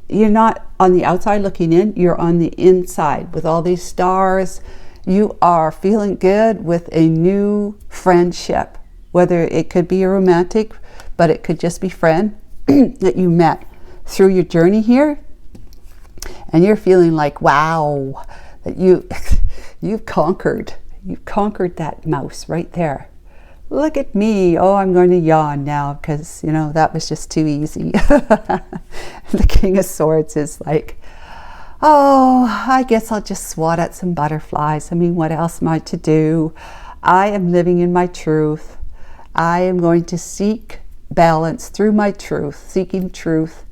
You're not on the outside looking in, you're on the inside with all these stars. You are feeling good with a new friendship, whether it could be a romantic, but it could just be friend that you met through your journey here. And you're feeling like, wow, that you've conquered that mouse right there. Look at me. Oh, I'm going to yawn now because, you know, that was just too easy. The King of Swords is like, oh, I guess I'll just swat at some butterflies. I mean, what else am I to do? I am living in my truth. I am going to seek balance through my truth, seeking truth,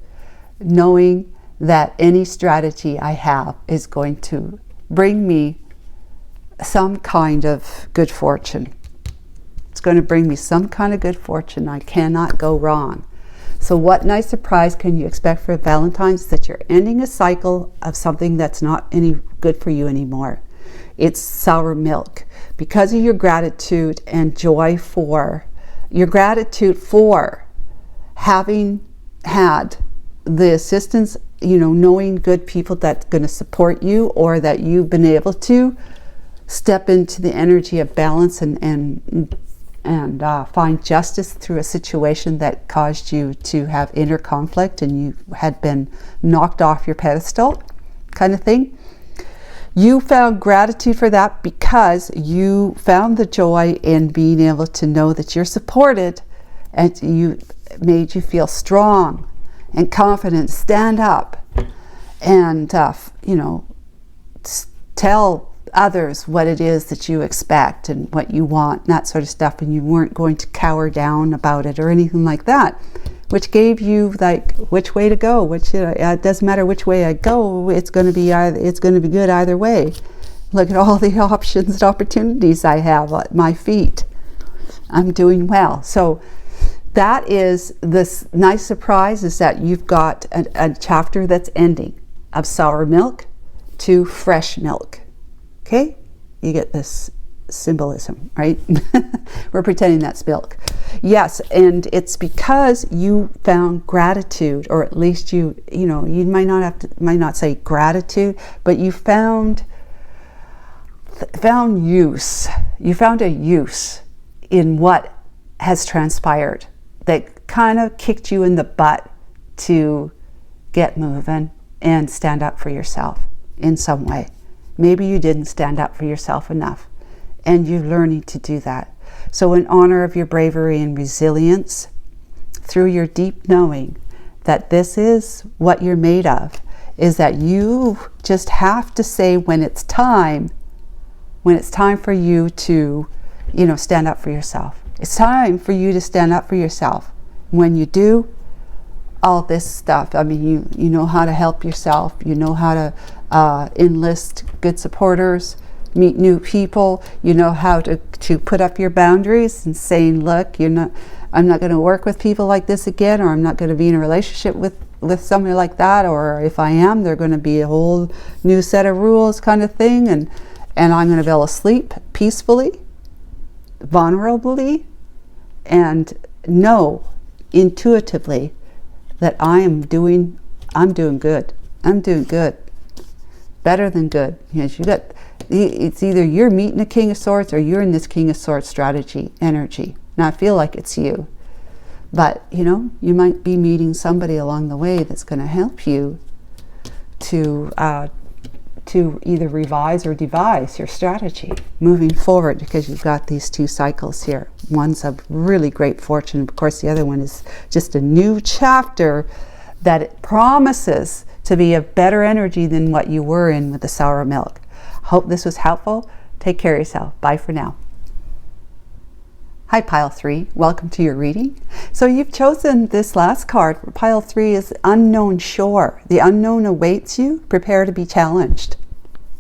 knowing that any strategy I have is going to bring me some kind of good fortune. It's going to bring me some kind of good fortune. I cannot go wrong. So what nice surprise can you expect for Valentine's? That you're ending a cycle of something that's not any good for you anymore. It's sour milk. Because of your gratitude and joy for, your gratitude for having had the assistance, you know, knowing good people that's going to support you, or that you've been able to step into the energy of balance and find justice through a situation that caused you to have inner conflict and you had been knocked off your pedestal, kind of thing. You found gratitude for that because you found the joy in being able to know that you're supported, and you made you feel strong and confident, stand up and, you know, tell others what it is that you expect and what you want, and that sort of stuff, and you weren't going to cower down about it or anything like that, which gave you like which way to go. Which it doesn't matter which way I go, it's going to be good either way. Look at all the options and opportunities I have at my feet. I'm doing well. So that is this nice surprise, is that you've got a chapter that's ending of sour milk to fresh milk. Okay, you get this symbolism, right? We're pretending that's milk. Yes, and it's because you found gratitude, or at least you might not say gratitude, but you found use. You found a use in what has transpired that kind of kicked you in the butt to get moving and stand up for yourself in some way. Maybe you didn't stand up for yourself enough, and you're learning to do that. So in honor of your bravery and resilience, through your deep knowing that this is what you're made of, is that you just have to say when it's time for you to, stand up for yourself. It's time for you to stand up for yourself. When you do, all this stuff, I mean, you know how to help yourself, you know how to enlist good supporters, meet new people, you know how to put up your boundaries and saying, look, I'm not going to work with people like this again, or I'm not going to be in a relationship with somebody like that, or if I am, they're going to be a whole new set of rules kind of thing, and I'm going to be able to sleep peacefully, vulnerably, and know intuitively that I'm doing good. I'm doing good. Better than good. It's either you're meeting a King of Swords or you're in this King of Swords strategy, energy. Now I feel like it's you. But, you might be meeting somebody along the way that's going to help you to either revise or devise your strategy moving forward, because you've got these two cycles here. One's of really great fortune. Of course, the other one is just a new chapter that it promises to be a better energy than what you were in with the sour milk. Hope this was helpful. Take care of yourself. Bye for now. Hi, Pile 3. Welcome to your reading. So you've chosen this last card. Pile 3 is Unknown Shore. The unknown awaits you. Prepare to be challenged.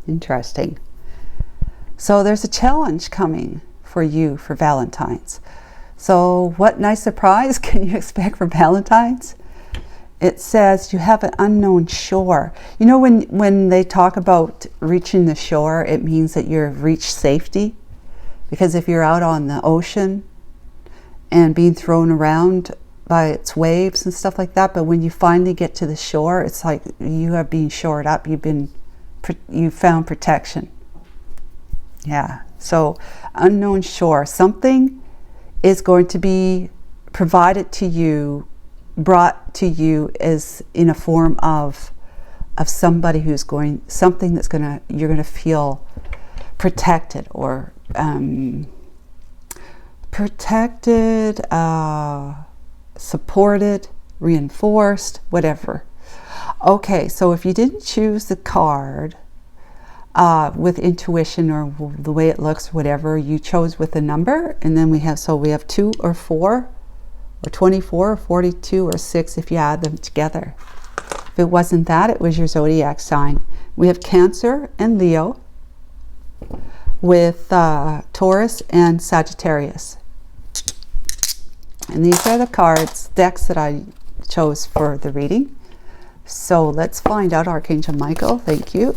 Interesting. So there's a challenge coming for you for Valentine's. So what nice surprise can you expect for Valentine's? It says you have an unknown shore. When they talk about reaching the shore, it means that you've reached safety. Because if you're out on the ocean and being thrown around by its waves and stuff like that, but when you finally get to the shore, it's like you are being shored up. You found protection. Yeah. So unknown shore. Something is going to be provided to you, brought to you as in a form of somebody who's going, something that's you're going to feel protected, or supported, reinforced, whatever. Okay, so if you didn't choose the card, with intuition or the way it looks, whatever you chose with a number. And then we have 2 or 4 or 24 or 42 or 6 if you add them together. If it wasn't that, it was your zodiac sign. We have Cancer and Leo with Taurus and Sagittarius. And these are the decks that I chose for the reading. So let's find out, Archangel Michael, thank you.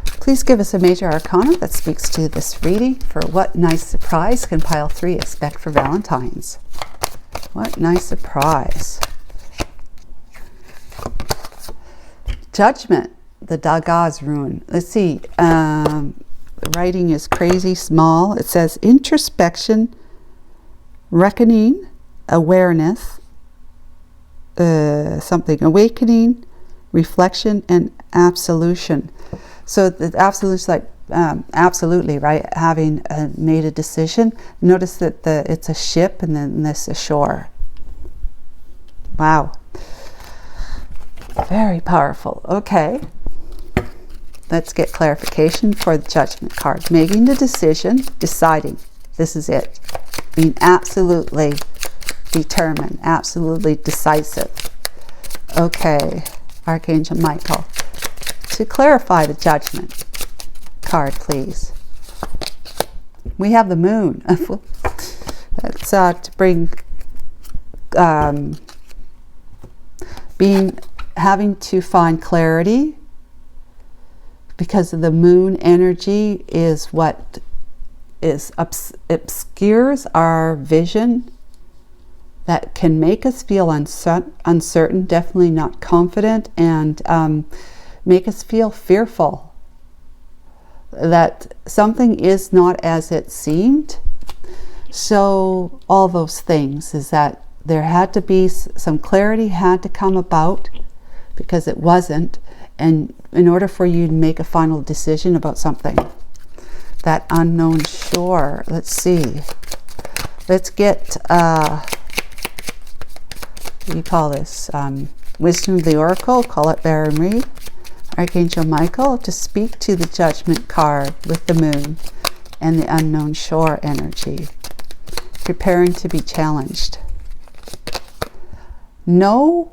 Please give us a major arcana that speaks to this reading. For what nice surprise can pile 3 expect for Valentines? What nice surprise. Judgment, the Dagaz rune. Let's see. The writing is crazy small. It says introspection, reckoning, awareness, awakening, reflection, and absolution. So the absolute is like absolutely, right? Having made a decision. Notice that it's a ship and then this a shore. Wow. Very powerful. Okay. Let's get clarification for the Judgment card. Making the decision, deciding. This is it. Being absolutely determined, absolutely decisive. Okay, Archangel Michael, to clarify the Judgment card, please. We have the Moon. That's to bring having to find clarity, because of the Moon energy is what obscures our vision, that can make us feel uncertain, definitely not confident, and make us feel fearful that something is not as it seemed. So all those things is that there had to be some clarity, had to come about, because it wasn't, and in order for you to make a final decision about something. That unknown shore. Let's see. Let's get what do you call this? Wisdom of the Oracle. Call it Baron Reed. Archangel Michael to speak to the Judgment card with the Moon and the unknown shore energy. Preparing to be challenged. No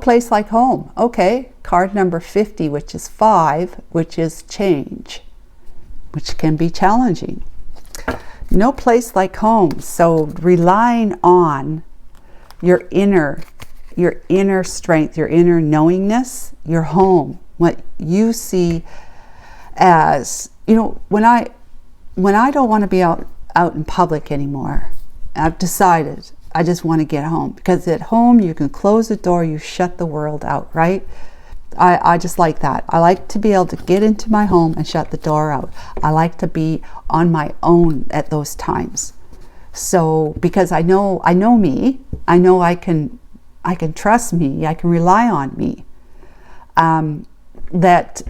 place like home. Okay, card number 50, which is 5, which is change, which can be challenging. No place like home. So relying on your inner strength, your inner knowingness, your home, what you see as, when I don't want to be out in public anymore, I've decided I just want to get home, because at home you can close the door, you shut the world out, right? I just like that. I like to be able to get into my home and shut the door out. I like to be on my own at those times. So because I know me, I know I can trust me, I can rely on me. That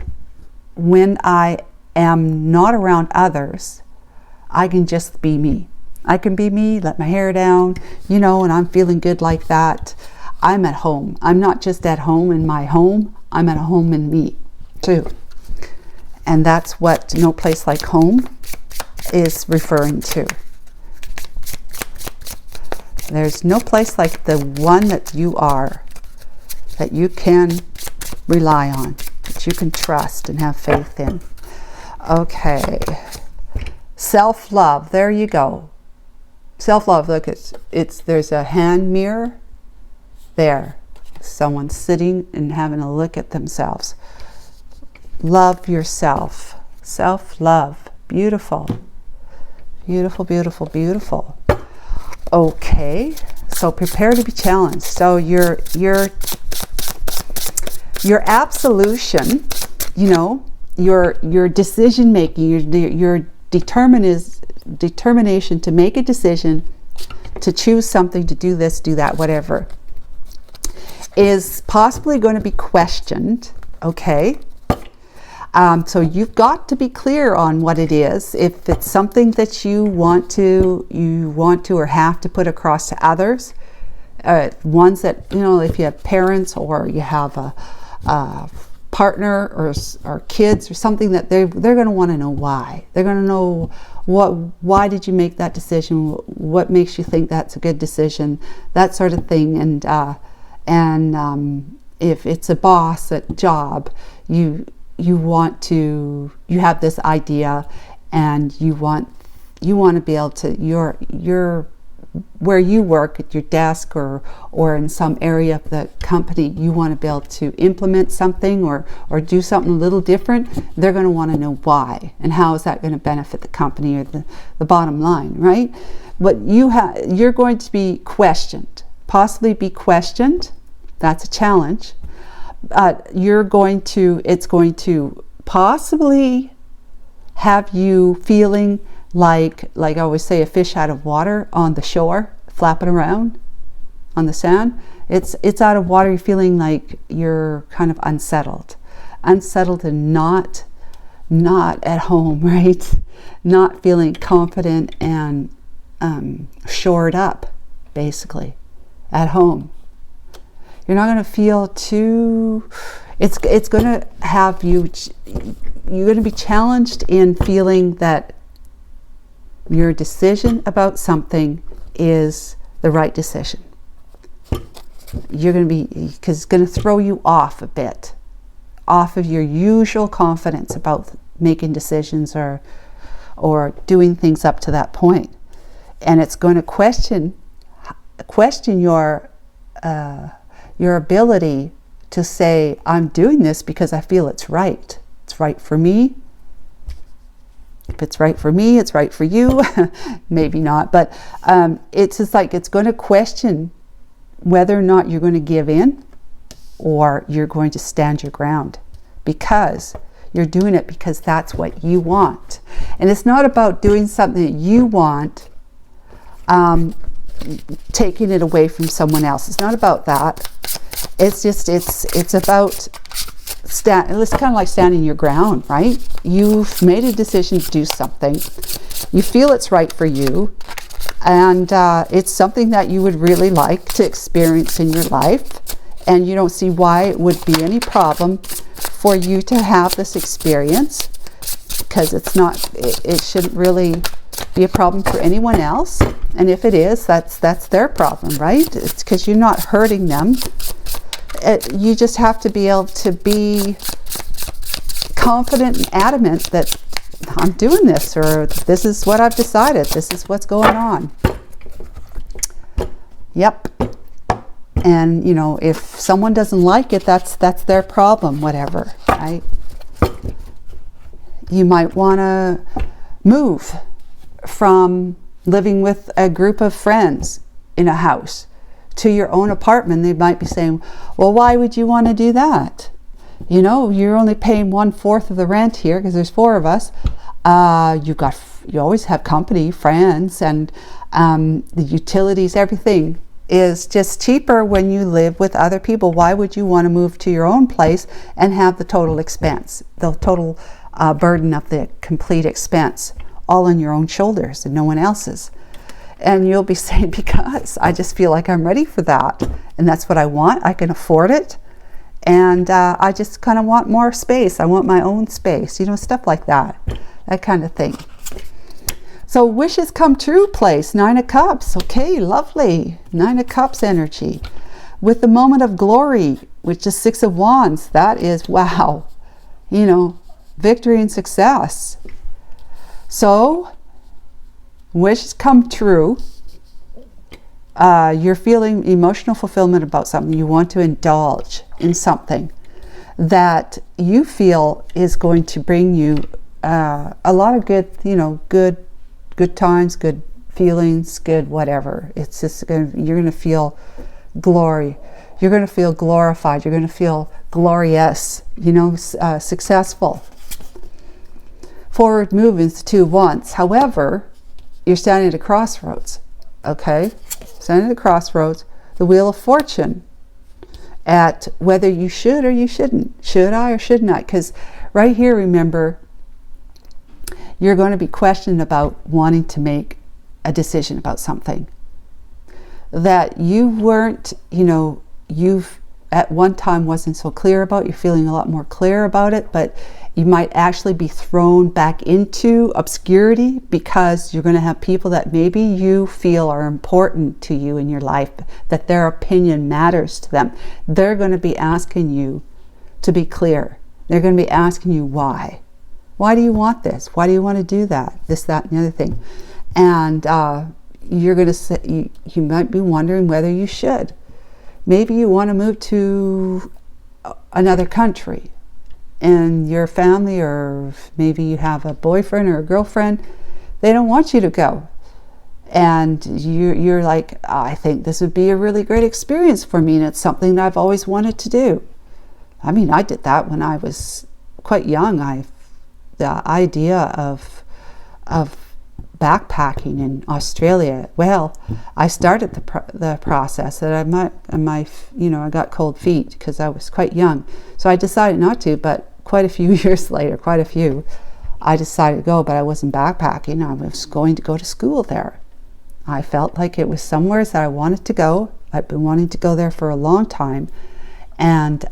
when I am not around others, I can just be me. I can be me, let my hair down, and I'm feeling good like that. I'm at home. I'm not just at home in my home, I'm at home in me too. And that's what no place like home is referring to. There's no place like the one that you are, that you can rely on, that you can trust and have faith in. Okay. Self-love, there you go. Self-love, look, there's a hand mirror there. Someone sitting and having a look at themselves. Love yourself. Self-love. Beautiful. Beautiful, beautiful, beautiful. Okay, so prepare to be challenged. So your absolution, your decision making, your determination to make a decision, to choose something, to do this, do that, whatever, is possibly going to be questioned. Okay. So you've got to be clear on what it is. If it's something that you want to or have to put across to others, ones that, if you have parents or you have a partner or kids or something, that they're going to want to know why. They're going to know why did you make that decision? What makes you think that's a good decision? That sort of thing. And if it's a boss at job, you have this idea, and you want to be able to, your where you work at your desk or in some area of the company, you want to be able to implement something or do something a little different. They're going to want to know why, and how is that going to benefit the company or the bottom line, right? But you're going to be questioned, possibly be questioned. That's a challenge. It's going to possibly have you feeling like I always say, a fish out of water on the shore, flapping around on the sand. It's out of water. You're feeling like you're kind of unsettled and not at home, right? Not feeling confident and shored up, basically, at home. You're not going to feel too. It's going to have you. You're going to be challenged in feeling that your decision about something is the right decision. You're going to be, because it's going to throw you off a bit, off of your usual confidence about making decisions or doing things up to that point. And it's going to question your ability to say, I'm doing this because I feel it's right. It's right for me. If it's right for me, it's right for you. Maybe not, but it's just like it's going to question whether or not you're going to give in or you're going to stand your ground, because you're doing it because that's what you want. And it's not about doing something that you want, taking it away from someone else. It's not about that. It's just, it's about it's kind of like standing your ground, right? You've made a decision to do something. You feel it's right for you, and it's something that you would really like to experience in your life, and you don't see why it would be any problem for you to have this experience, because it shouldn't really be a problem for anyone else. And if it is, that's their problem, right? It's because you're not hurting them. You just have to be able to be confident and adamant that I'm doing this, or this is what I've decided, this is what's going on. Yep. And if someone doesn't like it, that's their problem, whatever, right? You might want to move from living with a group of friends in a house to your own apartment. They might be saying, well, why would you want to do that? You're only paying 1/4 of the rent here because there's 4 of us. You always have company, friends, and the utilities, everything is just cheaper when you live with other people. Why would you want to move to your own place and have the total expense, the total burden of the complete expense all on your own shoulders and no one else's? And you'll be saying, because I just feel like I'm ready for that, and that's what I want. I can afford it, and I just kind of want more space. I want my own space, stuff like that kind of thing. So wishes come true place, 9 of Cups. Okay, lovely. 9 of Cups energy. With the moment of glory, which is 6 of Wands. That is, wow, victory and success. So wishes come true. You're feeling emotional fulfillment about something. You want to indulge in something that you feel is going to bring you a lot of good times, good feelings, good whatever. It's just you're going to feel glory. You're going to feel glorified. You're going to feel glorious, successful. Forward movements 2 once. However, you're standing at a crossroads, okay? Standing at a crossroads, the Wheel of Fortune, at whether you should or you shouldn't. Should I or shouldn't I? Because right here, remember, you're going to be questioned about wanting to make a decision about something that you weren't, at one time wasn't so clear about. You're feeling a lot more clear about it, but you might actually be thrown back into obscurity because you're going to have people that maybe you feel are important to you in your life, that their opinion matters to them. They're going to be asking you to be clear. They're going to be asking you why. Why do you want this? Why do you want to do that? This, that, and the other thing. And you're going to say, you might be wondering whether you should. Maybe you want to move to another country, and your family, or maybe you have a boyfriend or a girlfriend, they don't want you to go. And you're like, I think this would be a really great experience for me, and it's something that I've always wanted to do. I mean, I did that when I was quite young. The idea of backpacking in Australia, well, I started the process, and I got cold feet because I was quite young, so I decided not to. But quite a few years later, I decided to go, but I wasn't backpacking. I was going to go to school there. I felt like it was somewhere that I wanted to go. I'd been wanting to go there for a long time, and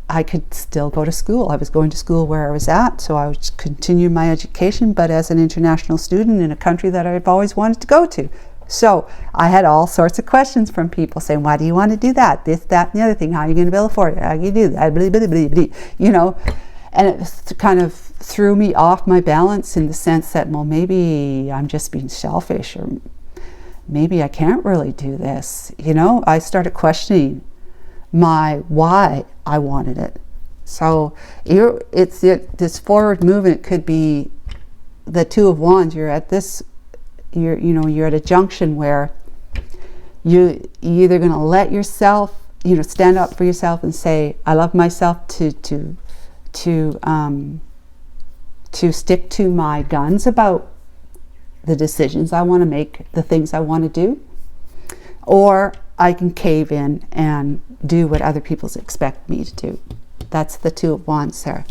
I could still go to school. I was going to school where I was at, so I would continue my education, but as an international student in a country that I've always wanted to go to. So I had all sorts of questions from people saying, why do you want to do that? This, that, and the other thing. How are you going to be able to afford it? How do you do that? Blah, blah, blah, blah, you know, and it kind of threw me off my balance in the sense that, well, maybe I'm just being selfish, or maybe I can't really do this. You know, I started questioning why I wanted it. So this forward movement could be the Two of Wands. You're at a junction where you're either going to let yourself, stand up for yourself and say, I love myself, to stick to my guns about the decisions I want to make, the things I want to do, or I can cave in and do what other people expect me to do. That's the Two of Wands there.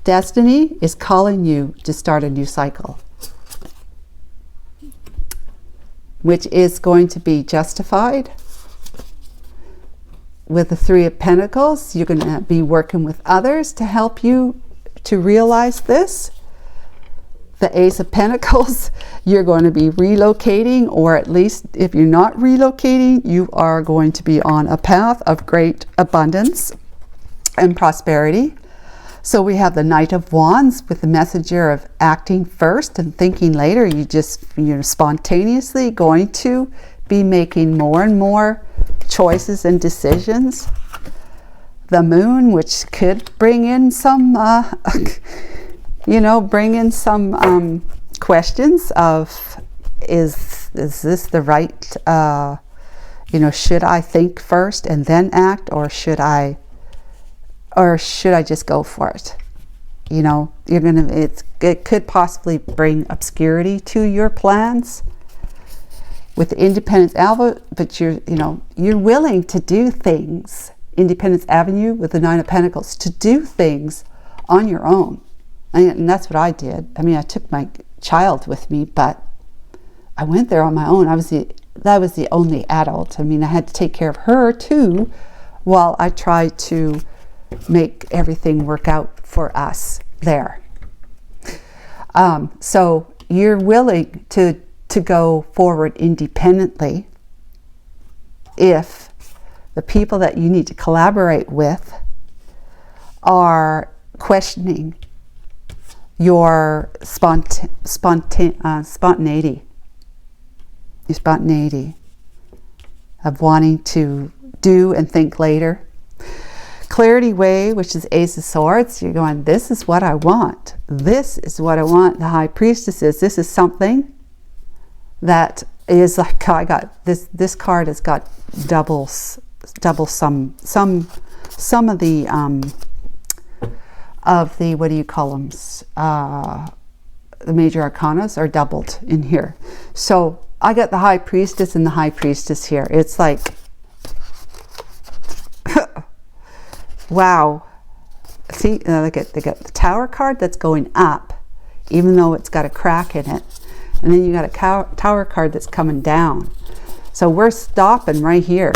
Destiny is calling you to start a new cycle, which is going to be justified. With the Three of Pentacles, you're going to be working with others to help you to realize this. The Ace of Pentacles, you're going to be relocating, or at least if you're not relocating, you are going to be on a path of great abundance and prosperity. So we have the Knight of Wands with the messenger of acting first and thinking later. You're spontaneously going to be making more and more choices and decisions. The Moon, which could bring in some questions of, is this the right, should I think first and then act, or should I just go for it? It could possibly bring obscurity to your plans with the Independence Alpha, but you're willing to do things. Independence Avenue with the Nine of Pentacles, to do things on your own. And that's what I did. I mean, I took my child with me, but I went there on my own. That was the only adult. I mean, I had to take care of her too, while I tried to make everything work out for us there. So you're willing to go forward independently if the people that you need to collaborate with are questioning your spontaneity of wanting to do and think later. Clarity Way, which is Ace of Swords, you're going, this is what I want. This is what I want. The High Priestess is, this is something that is like, I got this card has got double some of the what do you call them, the major arcanas are doubled in here. So I got the High Priestess and the High Priestess here. It's like wow. See, they got the Tower card that's going up, even though it's got a crack in it, and then you got a Tower card that's coming down. So we're stopping right here.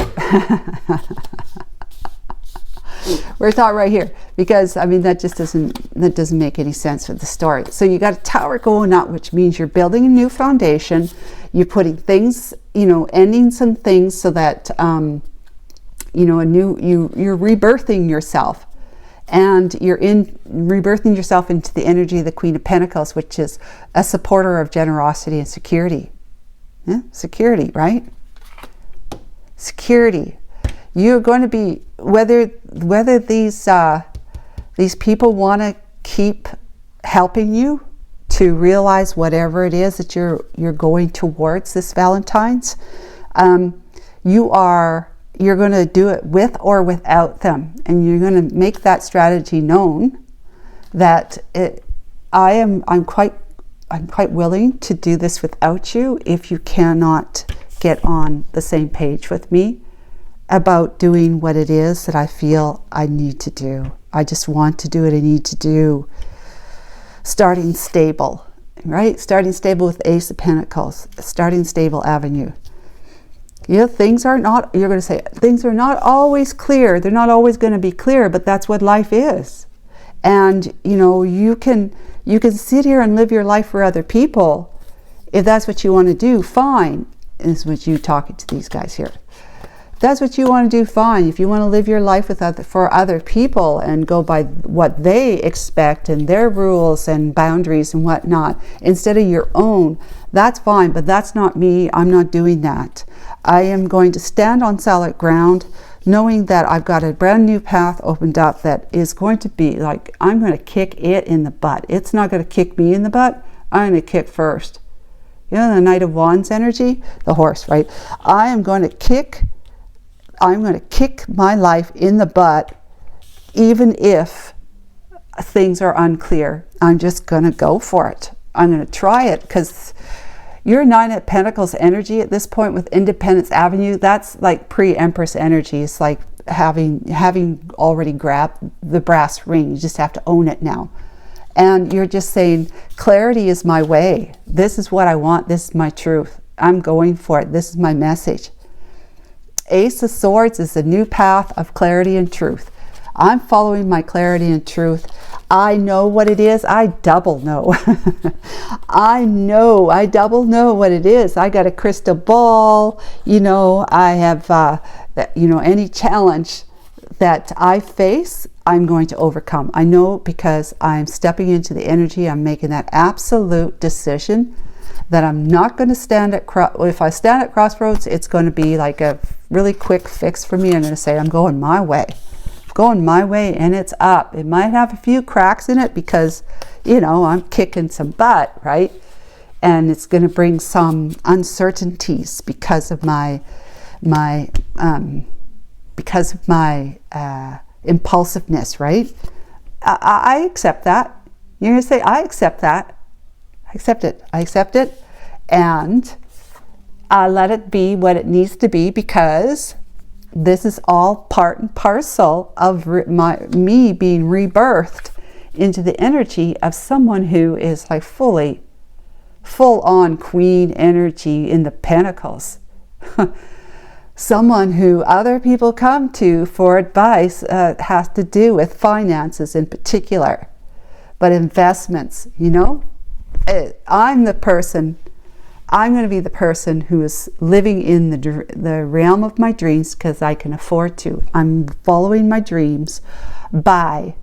We're stopping right here because, I mean, that doesn't make any sense with the story. So you got a tower going up, which means you're building a new foundation. You're putting things, you know, ending some things so that, you know, you're rebirthing yourself. And you're rebirthing yourself into the energy of the Queen of Pentacles, which is a supporter of generosity and security. Yeah? Security, right? Security. You're going to be, whether these people want to keep helping you to realize whatever it is that you're going towards this Valentine's, you're going to do it with or without them, and you're going to make that strategy known that I'm quite willing to do this without you if you cannot get on the same page with me about doing what it is that I feel I need to do. I just want to do what I need to do. Starting stable, right? Starting stable with Ace of Pentacles, starting stable avenue. Yeah, things are not, you're going to say, things are not always clear. They're not always going to be clear, but that's what life is. And, you know, you can sit here and live your life for other people. If that's what you want to do, fine. This is what you talking to these guys here. If that's what you want to do, fine. If you want to live your life for other people and go by what they expect and their rules and boundaries and whatnot, instead of your own, that's fine, but that's not me. I'm not doing that. I am going to stand on solid ground, knowing that I've got a brand new path opened up that is going to be like, I'm going to kick it in the butt. It's not going to kick me in the butt. I'm going to kick first. You know, the Knight of Wands energy, the horse, right? I'm going to kick my life in the butt, even if things are unclear. I'm just going to go for it. I'm going to try it, because your Nine of Pentacles energy at this point with Independence Avenue, that's like pre-Empress energy. It's like having already grabbed the brass ring. You just have to own it now. And you're just saying, clarity is my way. This is what I want. This is my truth. I'm going for it. This is my message. Ace of Swords is the new path of clarity and truth. I'm following my clarity and truth. I know what it is. I double know. I double know what it is. I got a crystal ball. You know, I have, you know, any challenge that I face, I'm going to overcome. I know, because I'm stepping into the energy. I'm making that absolute decision that I'm not going to stand at, if I stand at crossroads, it's going to be like a really quick fix for me. I'm going to say, I'm going my way. Going my way, and it's up. It might have a few cracks in it because, you know, I'm kicking some butt, right? And it's going to bring some uncertainties because of my impulsiveness, right? I accept that. You're going to say, I accept that. I accept it. I accept it, and I let it be what it needs to be, because this is all part and parcel of me being rebirthed into the energy of someone who is like full-on queen energy in the Pentacles. Someone who other people come to for advice has to do with finances in particular, but investments, you know. I'm going to be the person who is living in the realm of my dreams, because I can afford to. I'm following my dreams by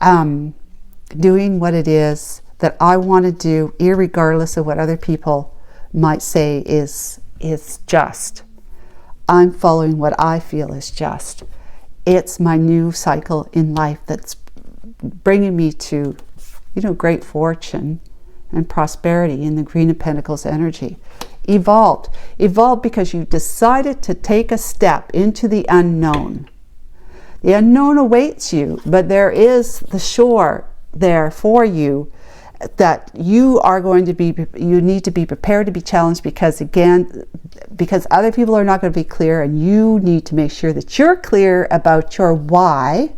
doing what it is that I want to do, irregardless of what other people might say is just. I'm following what I feel is just. It's my new cycle in life that's bringing me to, you know, great fortune and prosperity in the Queen of Pentacles energy. Evolved because you decided to take a step into the unknown. The unknown awaits you, but there is the shore there for you that you are going to be, you need to be prepared to be challenged, because again, because other people are not going to be clear, and you need to make sure that you're clear about your why.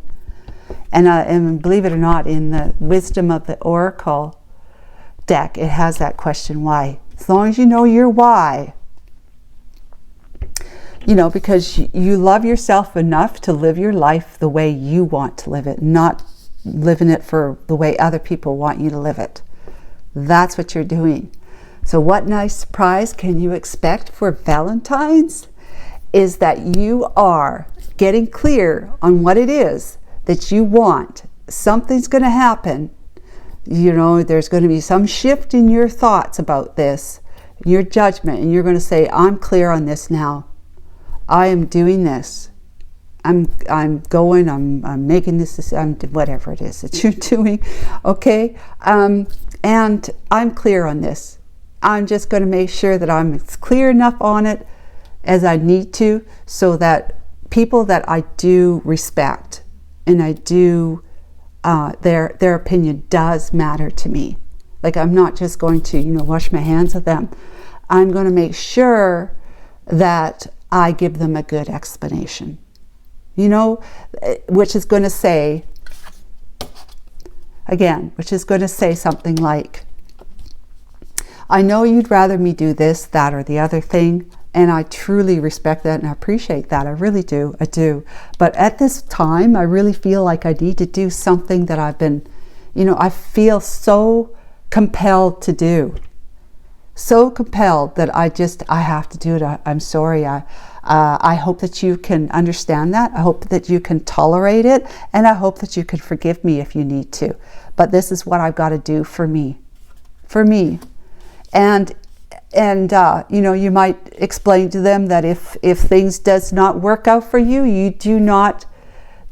And believe it or not, in the wisdom of the Oracle deck, it has that question, why. As long as you know your why, You know, because you love yourself enough to live your life the way you want to live it, not living it for the way other people want you to live it. That's what you're doing. So what nice surprise can you expect for Valentine's? Is that you are getting clear on what it is that you want. Something's going to happen. You know, there's going to be some shift in your thoughts about this, your judgment, and you're going to say, I'm clear on this now. I am doing this. I'm making this, whatever it is that you're doing, okay? And I'm clear on this. I'm just going to make sure that I'm clear enough on it as I need to, so that people that I do respect and I do, their opinion does matter to me. Like, I'm not just going to, you know, wash my hands of them. I'm going to make sure that I give them a good explanation, you know, which is going to say, again, which is going to say something like, I know you'd rather me do this, that, or the other thing, and I truly respect that and I appreciate that. I really do. I do. But at this time, I really feel like I need to do something that I've been, you know, I feel so compelled to do. So compelled that I have to do it. I'm sorry. I hope that you can understand that. I hope that you can tolerate it. And I hope that you can forgive me if you need to. But this is what I've got to do for me. For me. And you know, you might explain to them that if things does not work out for you, you do not,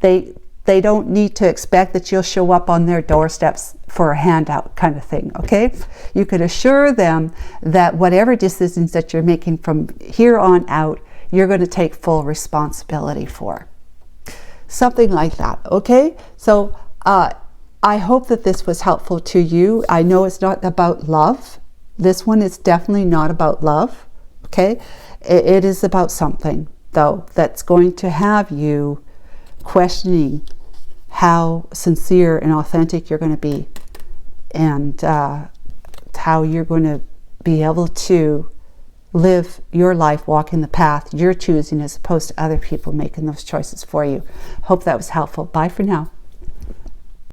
they don't need to expect that you'll show up on their doorsteps for a handout kind of thing, okay? You could assure them that whatever decisions that you're making from here on out, you're going to take full responsibility for. Something like that, okay? So I hope that this was helpful to you. I know it's not about love. This one is definitely not about love, okay? It is about something, though, that's going to have you questioning how sincere and authentic you're going to be, and how you're going to be able to live your life, walking the path you're choosing, as opposed to other people making those choices for you. Hope that was helpful. Bye for now.